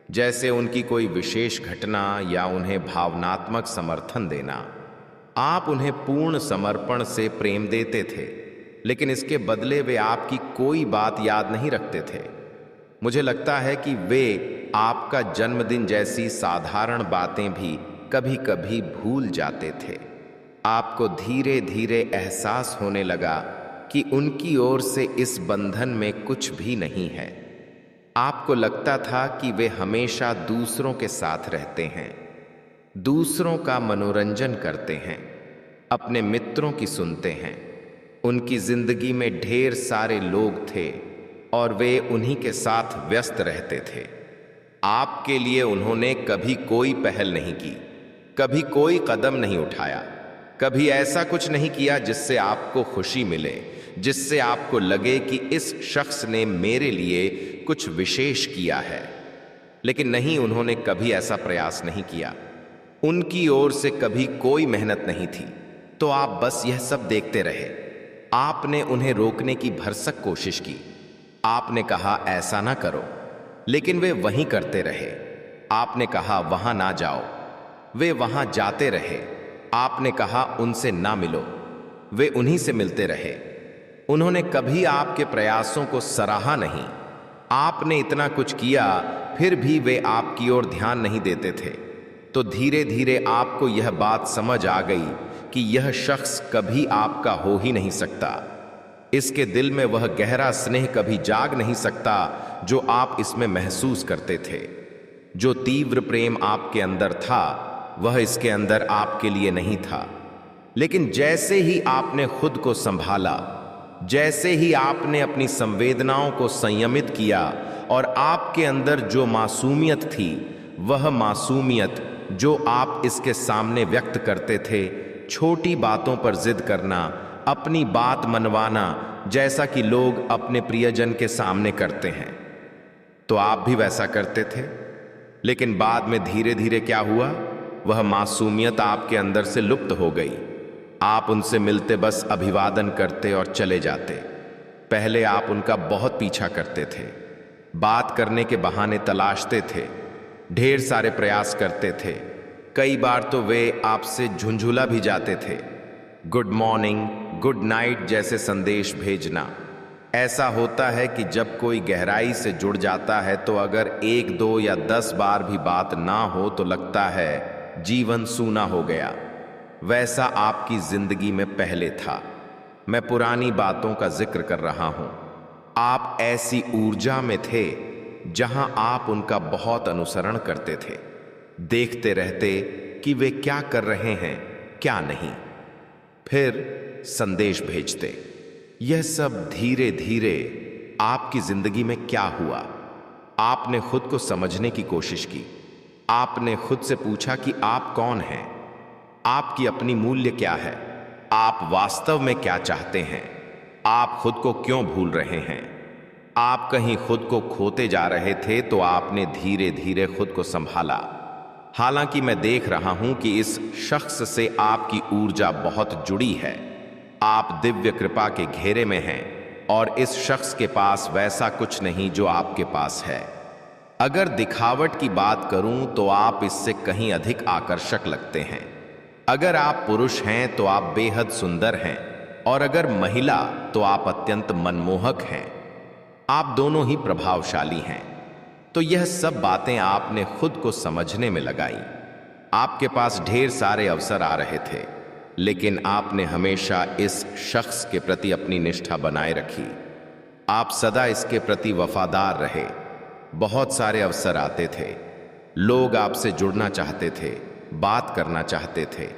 जैसे उनकी कोई विशेष घटना या उन्हें भावनात्मक समर्थन देना। आप उन्हें पूर्ण समर्पण से प्रेम देते थे, लेकिन इसके बदले वे आपकी कोई बात याद नहीं रखते थे। मुझे लगता है कि वे आपका जन्मदिन जैसी साधारण बातें भी कभी कभी भूल जाते थे। आपको धीरे धीरे एहसास होने लगा कि उनकी ओर से इस बंधन में कुछ भी नहीं है। आपको लगता था कि वे हमेशा दूसरों के साथ रहते हैं, दूसरों का मनोरंजन करते हैं, अपने मित्रों की सुनते हैं। उनकी जिंदगी में ढेर सारे लोग थे और वे उन्हीं के साथ व्यस्त रहते थे। आपके लिए उन्होंने कभी कोई पहल नहीं की, कभी कोई कदम नहीं उठाया, कभी ऐसा कुछ नहीं किया जिससे आपको खुशी मिले, जिससे आपको लगे कि इस शख्स ने मेरे लिए कुछ विशेष किया है। लेकिन नहीं, उन्होंने कभी ऐसा प्रयास नहीं किया। उनकी ओर से कभी कोई मेहनत नहीं थी। तो आप बस यह सब देखते रहे। आपने उन्हें रोकने की भरसक कोशिश की। आपने कहा ऐसा ना करो, लेकिन वे वहीं करते रहे। आपने कहा वहां ना जाओ, वे वहां जाते रहे। आपने कहा उनसे ना मिलो, वे उन्हीं से मिलते रहे। उन्होंने कभी आपके प्रयासों को सराहा नहीं। आपने इतना कुछ किया, फिर भी वे आपकी ओर ध्यान नहीं देते थे। तो धीरे धीरे आपको यह बात समझ आ गई कि यह शख्स कभी आपका हो ही नहीं सकता। इसके दिल में वह गहरा स्नेह कभी जाग नहीं सकता जो आप इसमें महसूस करते थे। जो तीव्र प्रेम आपके अंदर था, वह इसके अंदर आपके लिए नहीं था। लेकिन जैसे ही आपने खुद को संभाला, जैसे ही आपने अपनी संवेदनाओं को संयमित किया और आपके अंदर जो मासूमियत थी, वह मासूमियत जो आप इसके सामने व्यक्त करते थे, छोटी बातों पर जिद करना, अपनी बात मनवाना, जैसा कि लोग अपने प्रियजन के सामने करते हैं, तो आप भी वैसा करते थे। लेकिन बाद में धीरे धीरे क्या हुआ, वह मासूमियत आपके अंदर से लुप्त हो गई। आप उनसे मिलते बस अभिवादन करते और चले जाते। पहले आप उनका बहुत पीछा करते थे, बात करने के बहाने तलाशते थे, ढेर सारे प्रयास करते थे। कई बार तो वे आपसे झुंझुला भी जाते थे। गुड मॉर्निंग, गुड नाइट जैसे संदेश भेजना। ऐसा होता है कि जब कोई गहराई से जुड़ जाता है तो अगर 1, 2 या 10 बार भी बात ना हो तो लगता है जीवन सूना हो गया। वैसा आपकी जिंदगी में पहले था। मैं पुरानी बातों का जिक्र कर रहा हूं। आप ऐसी ऊर्जा में थे जहां आप उनका बहुत अनुसरण करते थे, देखते रहते कि वे क्या कर रहे हैं, क्या नहीं, फिर संदेश भेजते। यह सब धीरे धीरे आपकी जिंदगी में क्या हुआ? आपने खुद को समझने की कोशिश की। आपने खुद से पूछा कि आप कौन हैं, आपकी अपनी मूल्य क्या है, आप वास्तव में क्या चाहते हैं, आप खुद को क्यों भूल रहे हैं। आप कहीं खुद को खोते जा रहे थे तो आपने धीरे धीरे खुद को संभाला। हालांकि मैं देख रहा हूं कि इस शख्स से आपकी ऊर्जा बहुत जुड़ी है। आप दिव्य कृपा के घेरे में हैं और इस शख्स के पास वैसा कुछ नहीं जो आपके पास है। अगर दिखावट की बात करूं तो आप इससे कहीं अधिक आकर्षक लगते हैं। अगर आप पुरुष हैं तो आप बेहद सुंदर हैं, और अगर महिला तो आप अत्यंत मनमोहक हैं। आप दोनों ही प्रभावशाली हैं। तो यह सब बातें आपने खुद को समझने में लगाई। आपके पास ढेर सारे अवसर आ रहे थे, लेकिन आपने हमेशा इस शख्स के प्रति अपनी निष्ठा बनाए रखी। आप सदा इसके प्रति वफादार रहे। बहुत सारे अवसर आते थे, लोग आपसे जुड़ना चाहते थे, बात करना चाहते थे,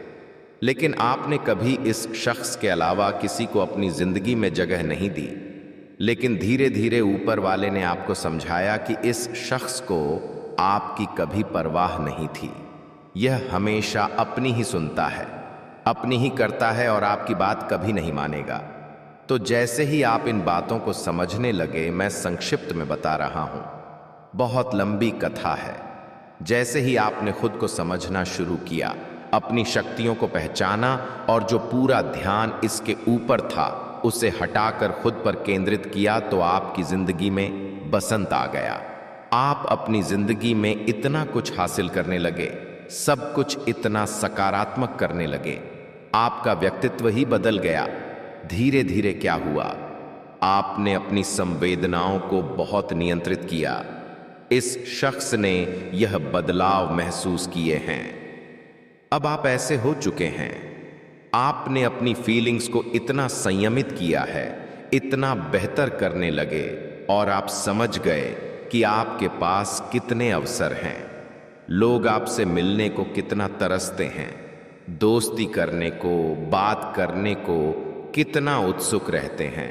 लेकिन आपने कभी इस शख्स के अलावा किसी को अपनी जिंदगी में जगह नहीं दी। लेकिन धीरे धीरे ऊपर वाले ने आपको समझाया कि इस शख्स को आपकी कभी परवाह नहीं थी। यह हमेशा अपनी ही सुनता है, अपनी ही करता है और आपकी बात कभी नहीं मानेगा। तो जैसे ही आप इन बातों को समझने लगे, मैं संक्षिप्त में बता रहा हूं, बहुत लंबी कथा है। जैसे ही आपने खुद को समझना शुरू किया, अपनी शक्तियों को पहचाना और जो पूरा ध्यान इसके ऊपर था उसे हटाकर खुद पर केंद्रित किया, तो आपकी जिंदगी में बसंत आ गया। आप अपनी जिंदगी में इतना कुछ हासिल करने लगे, सब कुछ इतना सकारात्मक करने लगे। आपका व्यक्तित्व ही बदल गया। धीरे धीरे क्या हुआ, आपने अपनी संवेदनाओं को बहुत नियंत्रित किया। इस शख्स ने यह बदलाव महसूस किए हैं। अब आप ऐसे हो चुके हैं, आपने अपनी फीलिंग्स को इतना संयमित किया है, इतना बेहतर करने लगे और आप समझ गए कि आपके पास कितने अवसर हैं। लोग आपसे मिलने को कितना तरसते हैं, दोस्ती करने को, बात करने को कितना उत्सुक रहते हैं।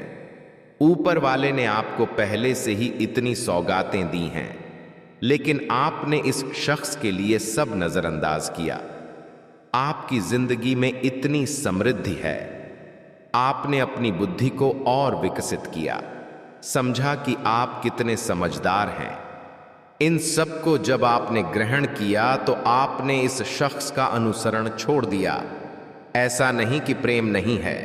ऊपर वाले ने आपको पहले से ही इतनी सौगातें दी हैं, लेकिन आपने इस शख्स के लिए सब नजरअंदाज किया। आपकी जिंदगी में इतनी समृद्धि है, आपने अपनी बुद्धि को और विकसित किया, समझा कि आप कितने समझदार हैं। इन सब को जब आपने ग्रहण किया तो आपने इस शख्स का अनुसरण छोड़ दिया। ऐसा नहीं कि प्रेम नहीं है,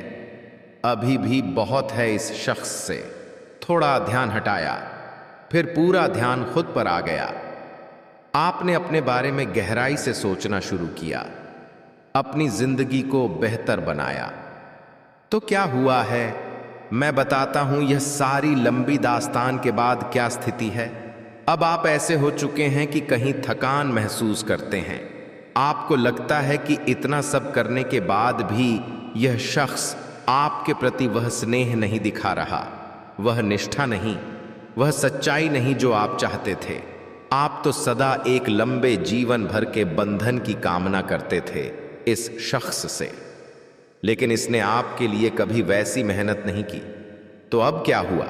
अभी भी बहुत है इस शख्स से। थोड़ा ध्यान हटाया, फिर पूरा ध्यान खुद पर आ गया। आपने अपने बारे में गहराई से सोचना शुरू किया, अपनी जिंदगी को बेहतर बनाया। तो क्या हुआ है, मैं बताता हूं यह सारी लंबी दास्तान के बाद क्या स्थिति है। अब आप ऐसे हो चुके हैं कि कहीं थकान महसूस करते हैं। आपको लगता है कि इतना सब करने के बाद भी यह शख्स आपके प्रति वह स्नेह नहीं दिखा रहा, वह निष्ठा नहीं, वह सच्चाई नहीं जो आप चाहते थे। आप तो सदा एक लंबे जीवन भर के बंधन की कामना करते थे इस शख्स से, लेकिन इसने आपके लिए कभी वैसी मेहनत नहीं की। तो अब क्या हुआ,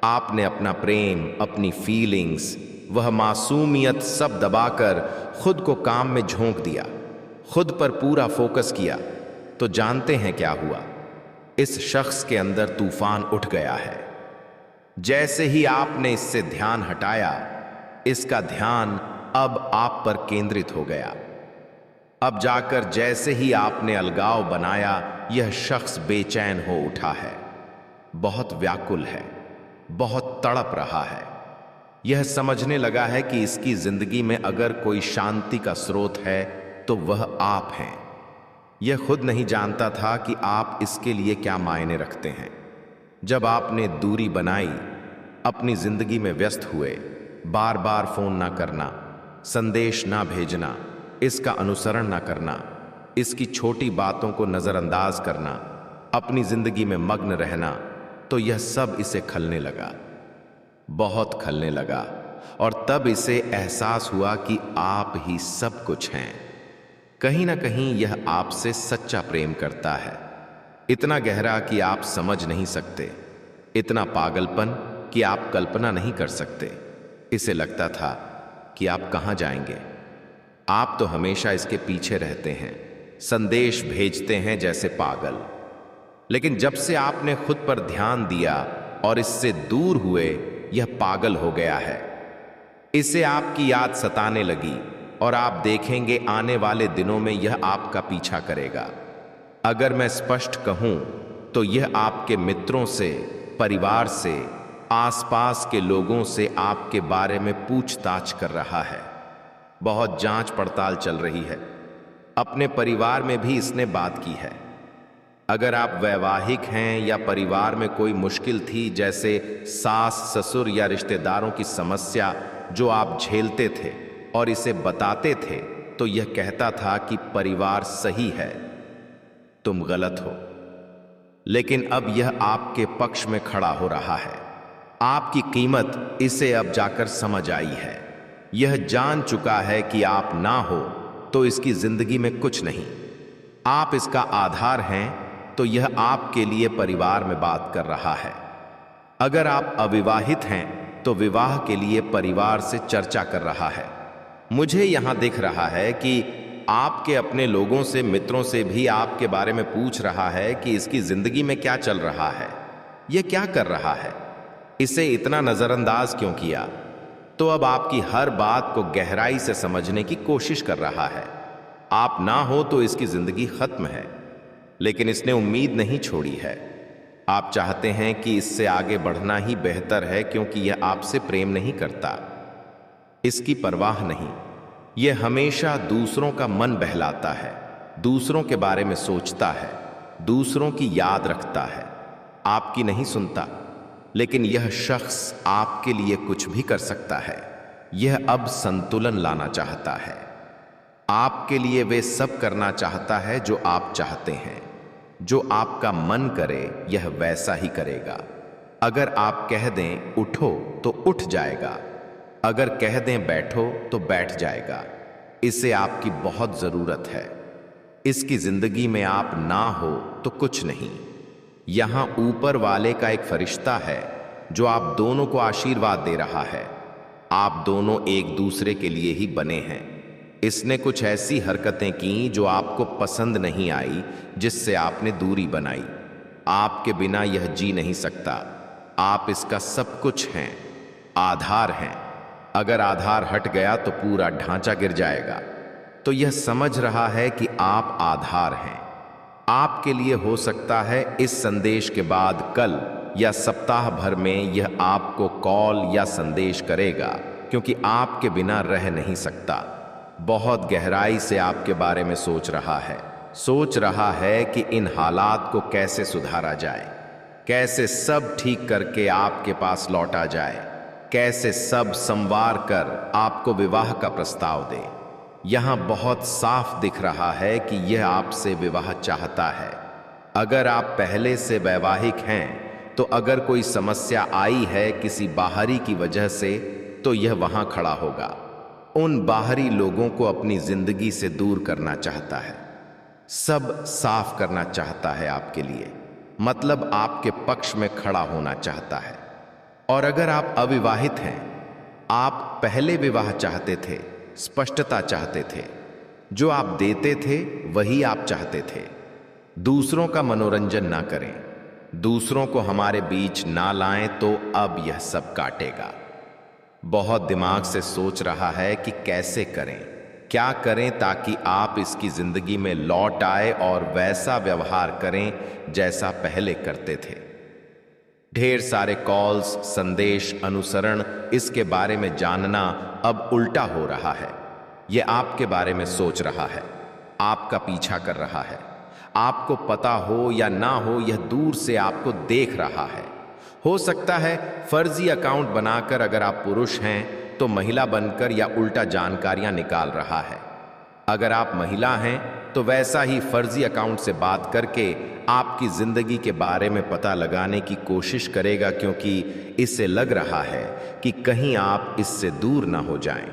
आपने अपना प्रेम, अपनी फीलिंग्स, वह मासूमियत सब दबाकर खुद को काम में झोंक दिया, खुद पर पूरा फोकस किया। तो जानते हैं क्या हुआ, इस शख्स के अंदर तूफान उठ गया है। जैसे ही आपने इससे ध्यान हटाया, इसका ध्यान अब आप पर केंद्रित हो गया। अब जाकर जैसे ही आपने अलगाव बनाया, यह शख्स बेचैन हो उठा है, बहुत व्याकुल है, बहुत तड़प रहा है। यह समझने लगा है कि इसकी जिंदगी में अगर कोई शांति का स्रोत है तो वह आप हैं। यह खुद नहीं जानता था कि आप इसके लिए क्या मायने रखते हैं। जब आपने दूरी बनाई, अपनी जिंदगी में व्यस्त हुए, बार बार फोन ना करना, संदेश ना भेजना, इसका अनुसरण ना करना, इसकी छोटी बातों को नजरअंदाज करना, अपनी जिंदगी में मग्न रहना, तो यह सब इसे खलने लगा, बहुत खलने लगा। और तब इसे एहसास हुआ कि आप ही सब कुछ हैं। कहीं ना कहीं यह आपसे सच्चा प्रेम करता है, इतना गहरा कि आप समझ नहीं सकते, इतना पागलपन कि आप कल्पना नहीं कर सकते। इसे लगता था कि आप कहाँ जाएंगे। आप तो हमेशा इसके पीछे रहते हैं, संदेश भेजते हैं जैसे पागल। लेकिन जब से आपने खुद पर ध्यान दिया और इससे दूर हुए, यह पागल हो गया है। इसे आपकी याद सताने लगी और आप देखेंगे आने वाले दिनों में यह आपका पीछा करेगा। अगर मैं स्पष्ट कहूं तो यह आपके मित्रों से, परिवार से, आसपास के लोगों से आपके बारे में पूछताछ कर रहा है। बहुत जांच पड़ताल चल रही है। अपने परिवार में भी इसने बात की है। अगर आप वैवाहिक हैं या परिवार में कोई मुश्किल थी, जैसे सास, ससुर या रिश्तेदारों की समस्या जो आप झेलते थे और इसे बताते थे, तो यह कहता था कि परिवार सही है, तुम गलत हो। लेकिन अब यह आपके पक्ष में खड़ा हो रहा है। आपकी कीमत इसे अब जाकर समझ आई है। यह जान चुका है कि आप ना हो तो इसकी जिंदगी में कुछ नहीं। आप इसका आधार हैं, तो यह आपके लिए परिवार में बात कर रहा है। अगर आप अविवाहित हैं तो विवाह के लिए परिवार से चर्चा कर रहा है। मुझे यहां दिख रहा है कि आपके अपने लोगों से, मित्रों से भी आपके बारे में पूछ रहा है कि इसकी जिंदगी में क्या चल रहा है, यह क्या कर रहा है, इसे इतना नजरअंदाज क्यों किया। तो अब आपकी हर बात को गहराई से समझने की कोशिश कर रहा है। आप ना हो तो इसकी जिंदगी खत्म है, लेकिन इसने उम्मीद नहीं छोड़ी है। आप चाहते हैं कि इससे आगे बढ़ना ही बेहतर है, क्योंकि यह आपसे प्रेम नहीं करता, इसकी परवाह नहीं। यह हमेशा दूसरों का मन बहलाता है, दूसरों के बारे में सोचता है, दूसरों की याद रखता है, आपकी नहीं सुनता। लेकिन यह शख्स आपके लिए कुछ भी कर सकता है। यह अब संतुलन लाना चाहता है। आपके लिए वे सब करना चाहता है जो आप चाहते हैं। जो आपका मन करे यह वैसा ही करेगा। अगर आप कह दें उठो तो उठ जाएगा, अगर कह दें बैठो तो बैठ जाएगा। इसे आपकी बहुत जरूरत है। इसकी जिंदगी में आप ना हो तो कुछ नहीं। यहां ऊपर वाले का एक फरिश्ता है जो आप दोनों को आशीर्वाद दे रहा है। आप दोनों एक दूसरे के लिए ही बने हैं। इसने कुछ ऐसी हरकतें की जो आपको पसंद नहीं आई, जिससे आपने दूरी बनाई। आपके बिना यह जी नहीं सकता। आप इसका सब कुछ हैं, आधार हैं। अगर आधार हट गया तो पूरा ढांचा गिर जाएगा। तो यह समझ रहा है कि आप आधार हैं। आपके लिए हो सकता है इस संदेश के बाद कल या सप्ताह भर में यह आपको कॉल या संदेश करेगा, क्योंकि आपके बिना रह नहीं सकता। बहुत गहराई से आपके बारे में सोच रहा है कि इन हालात को कैसे सुधारा जाए, कैसे सब ठीक करके आपके पास लौटा जाए, कैसे सब संवार कर आपको विवाह का प्रस्ताव दे। यहां बहुत साफ दिख रहा है कि यह आपसे विवाह चाहता है। अगर आप पहले से वैवाहिक हैं, तो अगर कोई समस्या आई है किसी बाहरी की वजह से, तो यह वहां खड़ा होगा। उन बाहरी लोगों को अपनी जिंदगी से दूर करना चाहता है, सब साफ करना चाहता है आपके लिए, मतलब आपके पक्ष में खड़ा होना चाहता है। और अगर आप अविवाहित हैं, आप पहले विवाह चाहते थे, स्पष्टता चाहते थे, जो आप देते थे वही आप चाहते थे। दूसरों का मनोरंजन ना करें, दूसरों को हमारे बीच ना लाएं, तो अब यह सब काटेगा। बहुत दिमाग से सोच रहा है कि कैसे करें, क्या करें ताकि आप इसकी जिंदगी में लौट आए और वैसा व्यवहार करें जैसा पहले करते थे। ढेर सारे कॉल्स, संदेश, अनुसरण, इसके बारे में जानना अब उल्टा हो रहा है। यह आपके बारे में सोच रहा है, आपका पीछा कर रहा है। आपको पता हो या ना हो, यह दूर से आपको देख रहा है। हो सकता है फर्जी अकाउंट बनाकर, अगर आप पुरुष हैं तो महिला बनकर, या उल्टा जानकारियां निकाल रहा है। अगर आप महिला हैं तो वैसा ही फर्जी अकाउंट से बात करके आपकी जिंदगी के बारे में पता लगाने की कोशिश करेगा, क्योंकि इससे लग रहा है कि कहीं आप इससे दूर ना हो जाएं,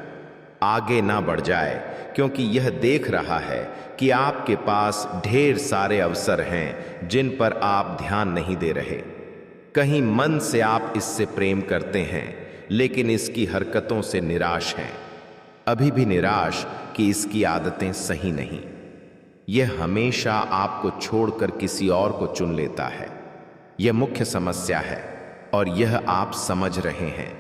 आगे ना बढ़ जाए, क्योंकि यह देख रहा है कि आपके पास ढेर सारे अवसर हैं जिन पर आप ध्यान नहीं दे रहे। कहीं मन से आप इससे प्रेम करते हैं, लेकिन इसकी हरकतों से निराश हैं, अभी भी निराश कि इसकी आदतें सही नहीं। यह हमेशा आपको छोड़कर किसी और को चुन लेता है। यह मुख्य समस्या है और यह आप समझ रहे हैं।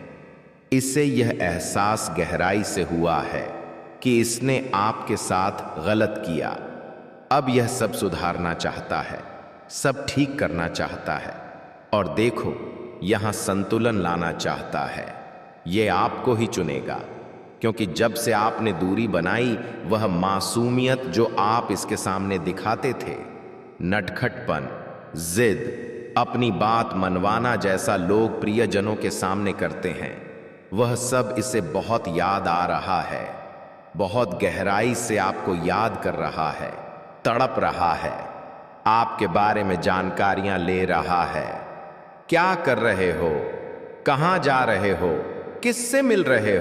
इसे यह एहसास गहराई से हुआ है कि इसने आपके साथ गलत किया। अब यह सब सुधारना चाहता है, सब ठीक करना चाहता है, और देखो यहां संतुलन लाना चाहता है। यह आपको ही चुनेगा, क्योंकि जब से आपने दूरी बनाई, वह मासूमियत जो आप इसके सामने दिखाते थे, नटखटपन, जिद, अपनी बात मनवाना जैसा लोग प्रियजनों के सामने करते हैं, वह सब इसे बहुत याद आ रहा है। बहुत गहराई से आपको याद कर रहा है, तड़प रहा है, आपके बारे में जानकारियां ले रहा है। क्या कर रहे हो, कहां जा रहे हो, किससे मिल रहे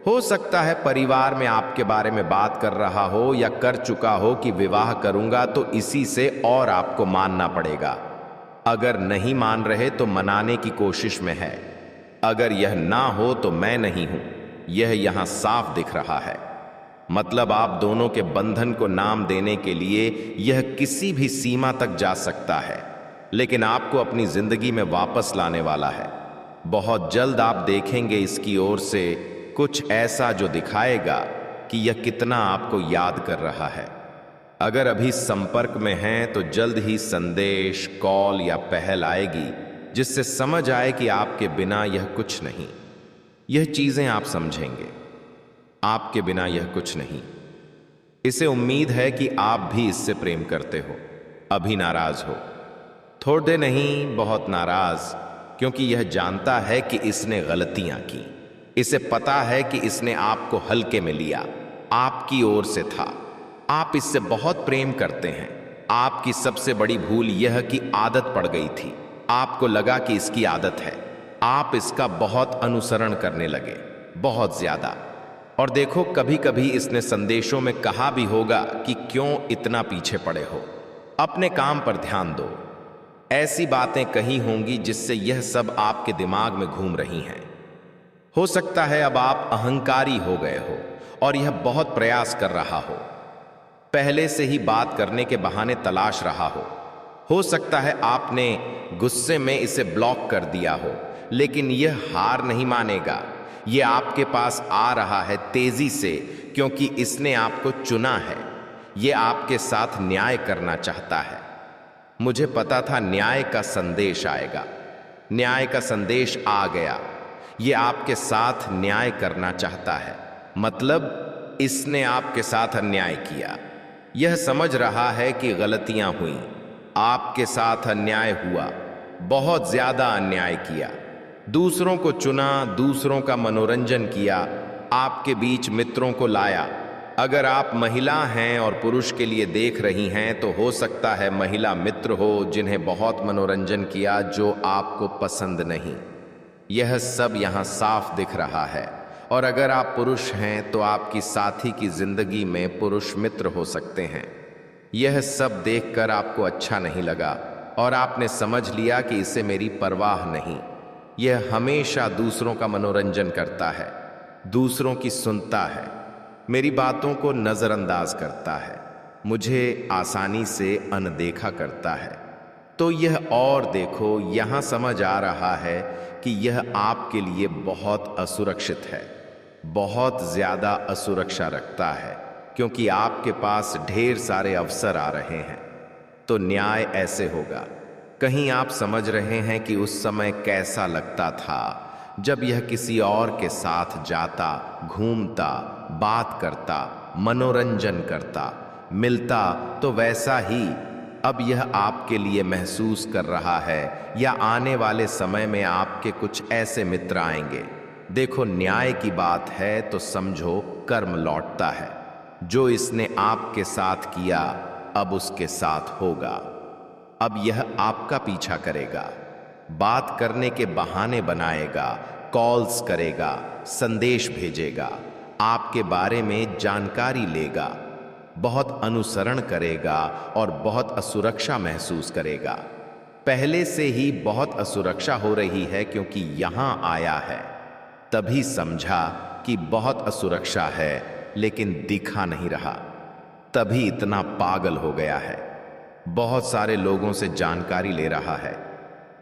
हो सकता है परिवार में आपके बारे में बात कर रहा हो या कर चुका हो कि विवाह करूंगा तो इसी से, और आपको मानना पड़ेगा। अगर नहीं मान रहे तो मनाने की कोशिश में है। अगर यह ना हो तो मैं नहीं हूं, यह यहां साफ दिख रहा है। मतलब आप दोनों के बंधन को नाम देने के लिए यह किसी भी सीमा तक जा सकता है, लेकिन आपको अपनी जिंदगी में वापस लाने वाला है। बहुत जल्द आप देखेंगे इसकी ओर से कुछ ऐसा जो दिखाएगा कि यह कितना आपको याद कर रहा है। अगर अभी संपर्क में हैं तो जल्द ही संदेश, कॉल या पहल आएगी जिससे समझ आए कि आपके बिना यह कुछ नहीं। यह चीजें आप समझेंगे, आपके बिना यह कुछ नहीं। इसे उम्मीद है कि आप भी इससे प्रेम करते हो, अभी नाराज हो, थोड़े नहीं बहुत नाराज, क्योंकि यह जानता है कि इसने गलतियां की। इसे पता है कि इसने आपको हल्के में लिया, आपकी ओर से था। आप इससे बहुत प्रेम करते हैं। आपकी सबसे बड़ी भूल यह कि आदत पड़ गई थी। आपको लगा कि इसकी आदत है। आप इसका बहुत अनुसरण करने लगे, बहुत ज्यादा। और देखो, कभी कभी इसने संदेशों में कहा भी होगा कि क्यों इतना पीछे पड़े हो, अपने काम पर ध्यान दो। ऐसी बातें कही होंगी जिससे यह सब आपके दिमाग में घूम रही हैं। हो सकता है अब आप अहंकारी हो गए हो और यह बहुत प्रयास कर रहा हो, पहले से ही बात करने के बहाने तलाश रहा हो सकता है आपने गुस्से में इसे ब्लॉक कर दिया हो, लेकिन यह हार नहीं मानेगा। यह आपके पास आ रहा है तेजी से, क्योंकि इसने आपको चुना है। यह आपके साथ न्याय करना चाहता है। मुझे पता था न्याय का संदेश आएगा। न्याय का संदेश आ गया। यह आपके साथ न्याय करना चाहता है, मतलब इसने आपके साथ अन्याय किया। यह समझ रहा है कि गलतियां हुई, आपके साथ अन्याय हुआ, बहुत ज्यादा अन्याय किया। दूसरों को चुना, दूसरों का मनोरंजन किया, आपके बीच मित्रों को लाया। अगर आप महिला हैं और पुरुष के लिए देख रही हैं तो हो सकता है महिला मित्र हो जिन्हें बहुत मनोरंजन किया जो आपको पसंद नहीं। यह सब यहाँ साफ दिख रहा है। और अगर आप पुरुष हैं तो आपकी साथी की जिंदगी में पुरुष मित्र हो सकते हैं। यह सब देखकर आपको अच्छा नहीं लगा और आपने समझ लिया कि इसे मेरी परवाह नहीं। यह हमेशा दूसरों का मनोरंजन करता है, दूसरों की सुनता है, मेरी बातों को नजरअंदाज करता है, मुझे आसानी से अनदेखा करता है। तो यह और देखो, यहां समझ आ रहा है कि यह आपके लिए बहुत असुरक्षित है, बहुत ज्यादा असुरक्षा रखता है, क्योंकि आपके पास ढेर सारे अवसर आ रहे हैं। तो न्याय ऐसे होगा। कहीं आप समझ रहे हैं कि उस समय कैसा लगता था जब यह किसी और के साथ जाता, घूमता, बात करता, मनोरंजन करता, मिलता, तो वैसा ही अब यह आपके लिए महसूस कर रहा है, या आने वाले समय में आपके कुछ ऐसे मित्र आएंगे। देखो, न्याय की बात है तो समझो कर्म लौटता है। जो इसने आपके साथ किया अब उसके साथ होगा। अब यह आपका पीछा करेगा, बात करने के बहाने बनाएगा, कॉल्स करेगा, संदेश भेजेगा, आपके बारे में जानकारी लेगा, बहुत अनुसरण करेगा और बहुत असुरक्षा महसूस करेगा। पहले से ही बहुत असुरक्षा हो रही है क्योंकि यहां आया है। तभी समझा कि बहुत असुरक्षा है, लेकिन दिखा नहीं रहा। तभी इतना पागल हो गया है। बहुत सारे लोगों से जानकारी ले रहा है,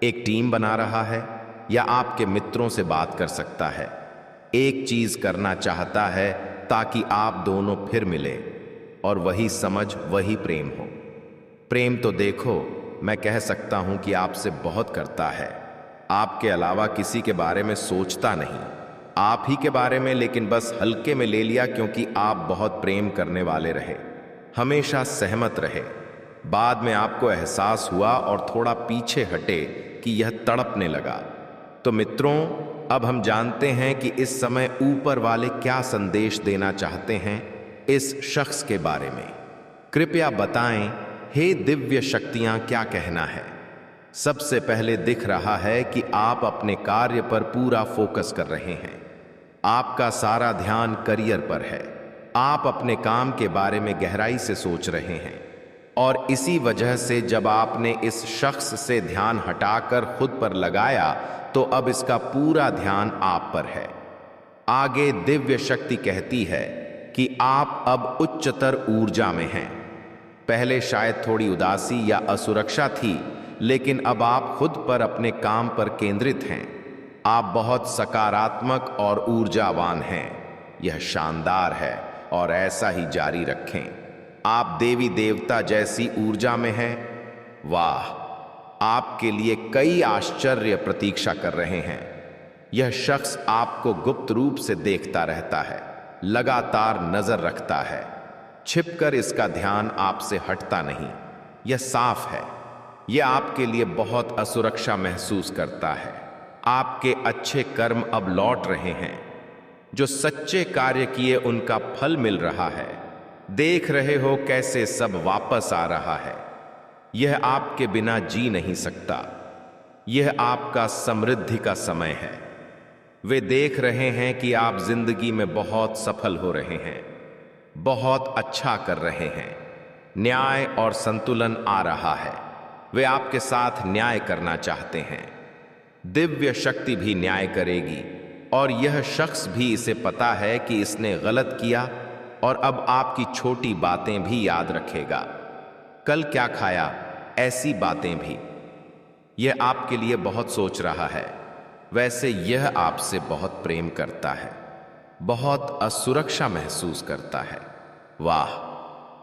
एक टीम बना रहा है, या आपके मित्रों से बात कर सकता है। एक चीज करना चाहता है ताकि आप दोनों फिर मिले, और वही समझ, वही प्रेम हो। प्रेम तो देखो, मैं कह सकता हूं कि आपसे बहुत करता है। आपके अलावा किसी के बारे में सोचता नहीं, आप ही के बारे में, लेकिन बस हल्के में ले लिया क्योंकि आप बहुत प्रेम करने वाले रहे, हमेशा सहमत रहे। बाद में आपको एहसास हुआ और थोड़ा पीछे हटे कि यह तड़पने लगा। तो मित्रों, अब हम जानते हैं कि इस समय ऊपर वाले क्या संदेश देना चाहते हैं इस शख्स के बारे में। कृपया बताएं, हे दिव्य शक्तियां, क्या कहना है। सबसे पहले दिख रहा है कि आप अपने कार्य पर पूरा फोकस कर रहे हैं। आपका सारा ध्यान करियर पर है। आप अपने काम के बारे में गहराई से सोच रहे हैं, और इसी वजह से जब आपने इस शख्स से ध्यान हटाकर खुद पर लगाया तो अब इसका पूरा ध्यान आप पर है। आगे दिव्य शक्ति कहती है कि आप अब उच्चतर ऊर्जा में हैं। पहले शायद थोड़ी उदासी या असुरक्षा थी, लेकिन अब आप खुद पर, अपने काम पर केंद्रित हैं। आप बहुत सकारात्मक और ऊर्जावान हैं। यह शानदार है और ऐसा ही जारी रखें। आप देवी देवता जैसी ऊर्जा में हैं। वाह, आपके लिए कई आश्चर्य प्रतीक्षा कर रहे हैं। यह शख्स आपको गुप्त रूप से देखता रहता है, लगातार नजर रखता है, छिपकर इसका ध्यान आपसे हटता नहीं। यह साफ है, यह आपके लिए बहुत असुरक्षा महसूस करता है। आपके अच्छे कर्म अब लौट रहे हैं। जो सच्चे कार्य किए उनका फल मिल रहा है। देख रहे हो कैसे सब वापस आ रहा है। यह आपके बिना जी नहीं सकता। यह आपका समृद्धि का समय है। वे देख रहे हैं कि आप जिंदगी में बहुत सफल हो रहे हैं, बहुत अच्छा कर रहे हैं। न्याय और संतुलन आ रहा है। वे आपके साथ न्याय करना चाहते हैं। दिव्य शक्ति भी न्याय करेगी और यह शख्स भी इसे पता है कि इसने गलत किया और अब आपकी छोटी बातें भी याद रखेगा। कल क्या खाया, ऐसी बातें भी। यह आपके लिए बहुत सोच रहा है। वैसे यह आपसे बहुत प्रेम करता है, बहुत असुरक्षा महसूस करता है। वाह,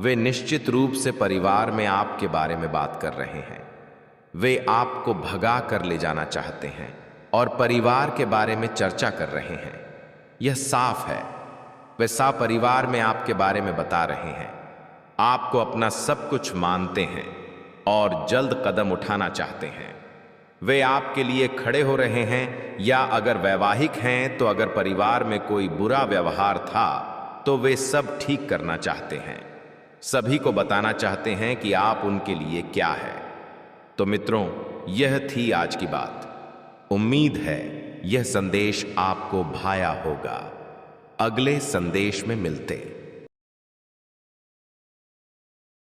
वे निश्चित रूप से परिवार में आपके बारे में बात कर रहे हैं। वे आपको भगा कर ले जाना चाहते हैं और परिवार के बारे में चर्चा कर रहे हैं। यह साफ है। वे सपरिवार में आपके बारे में बता रहे हैं। आपको अपना सब कुछ मानते हैं और जल्द कदम उठाना चाहते हैं। वे आपके लिए खड़े हो रहे हैं, या अगर वैवाहिक हैं तो अगर परिवार में कोई बुरा व्यवहार था तो वे सब ठीक करना चाहते हैं। सभी को बताना चाहते हैं कि आप उनके लिए क्या है। तो मित्रों, यह थी आज की बात। उम्मीद है यह संदेश आपको भाया होगा। अगले संदेश में मिलते।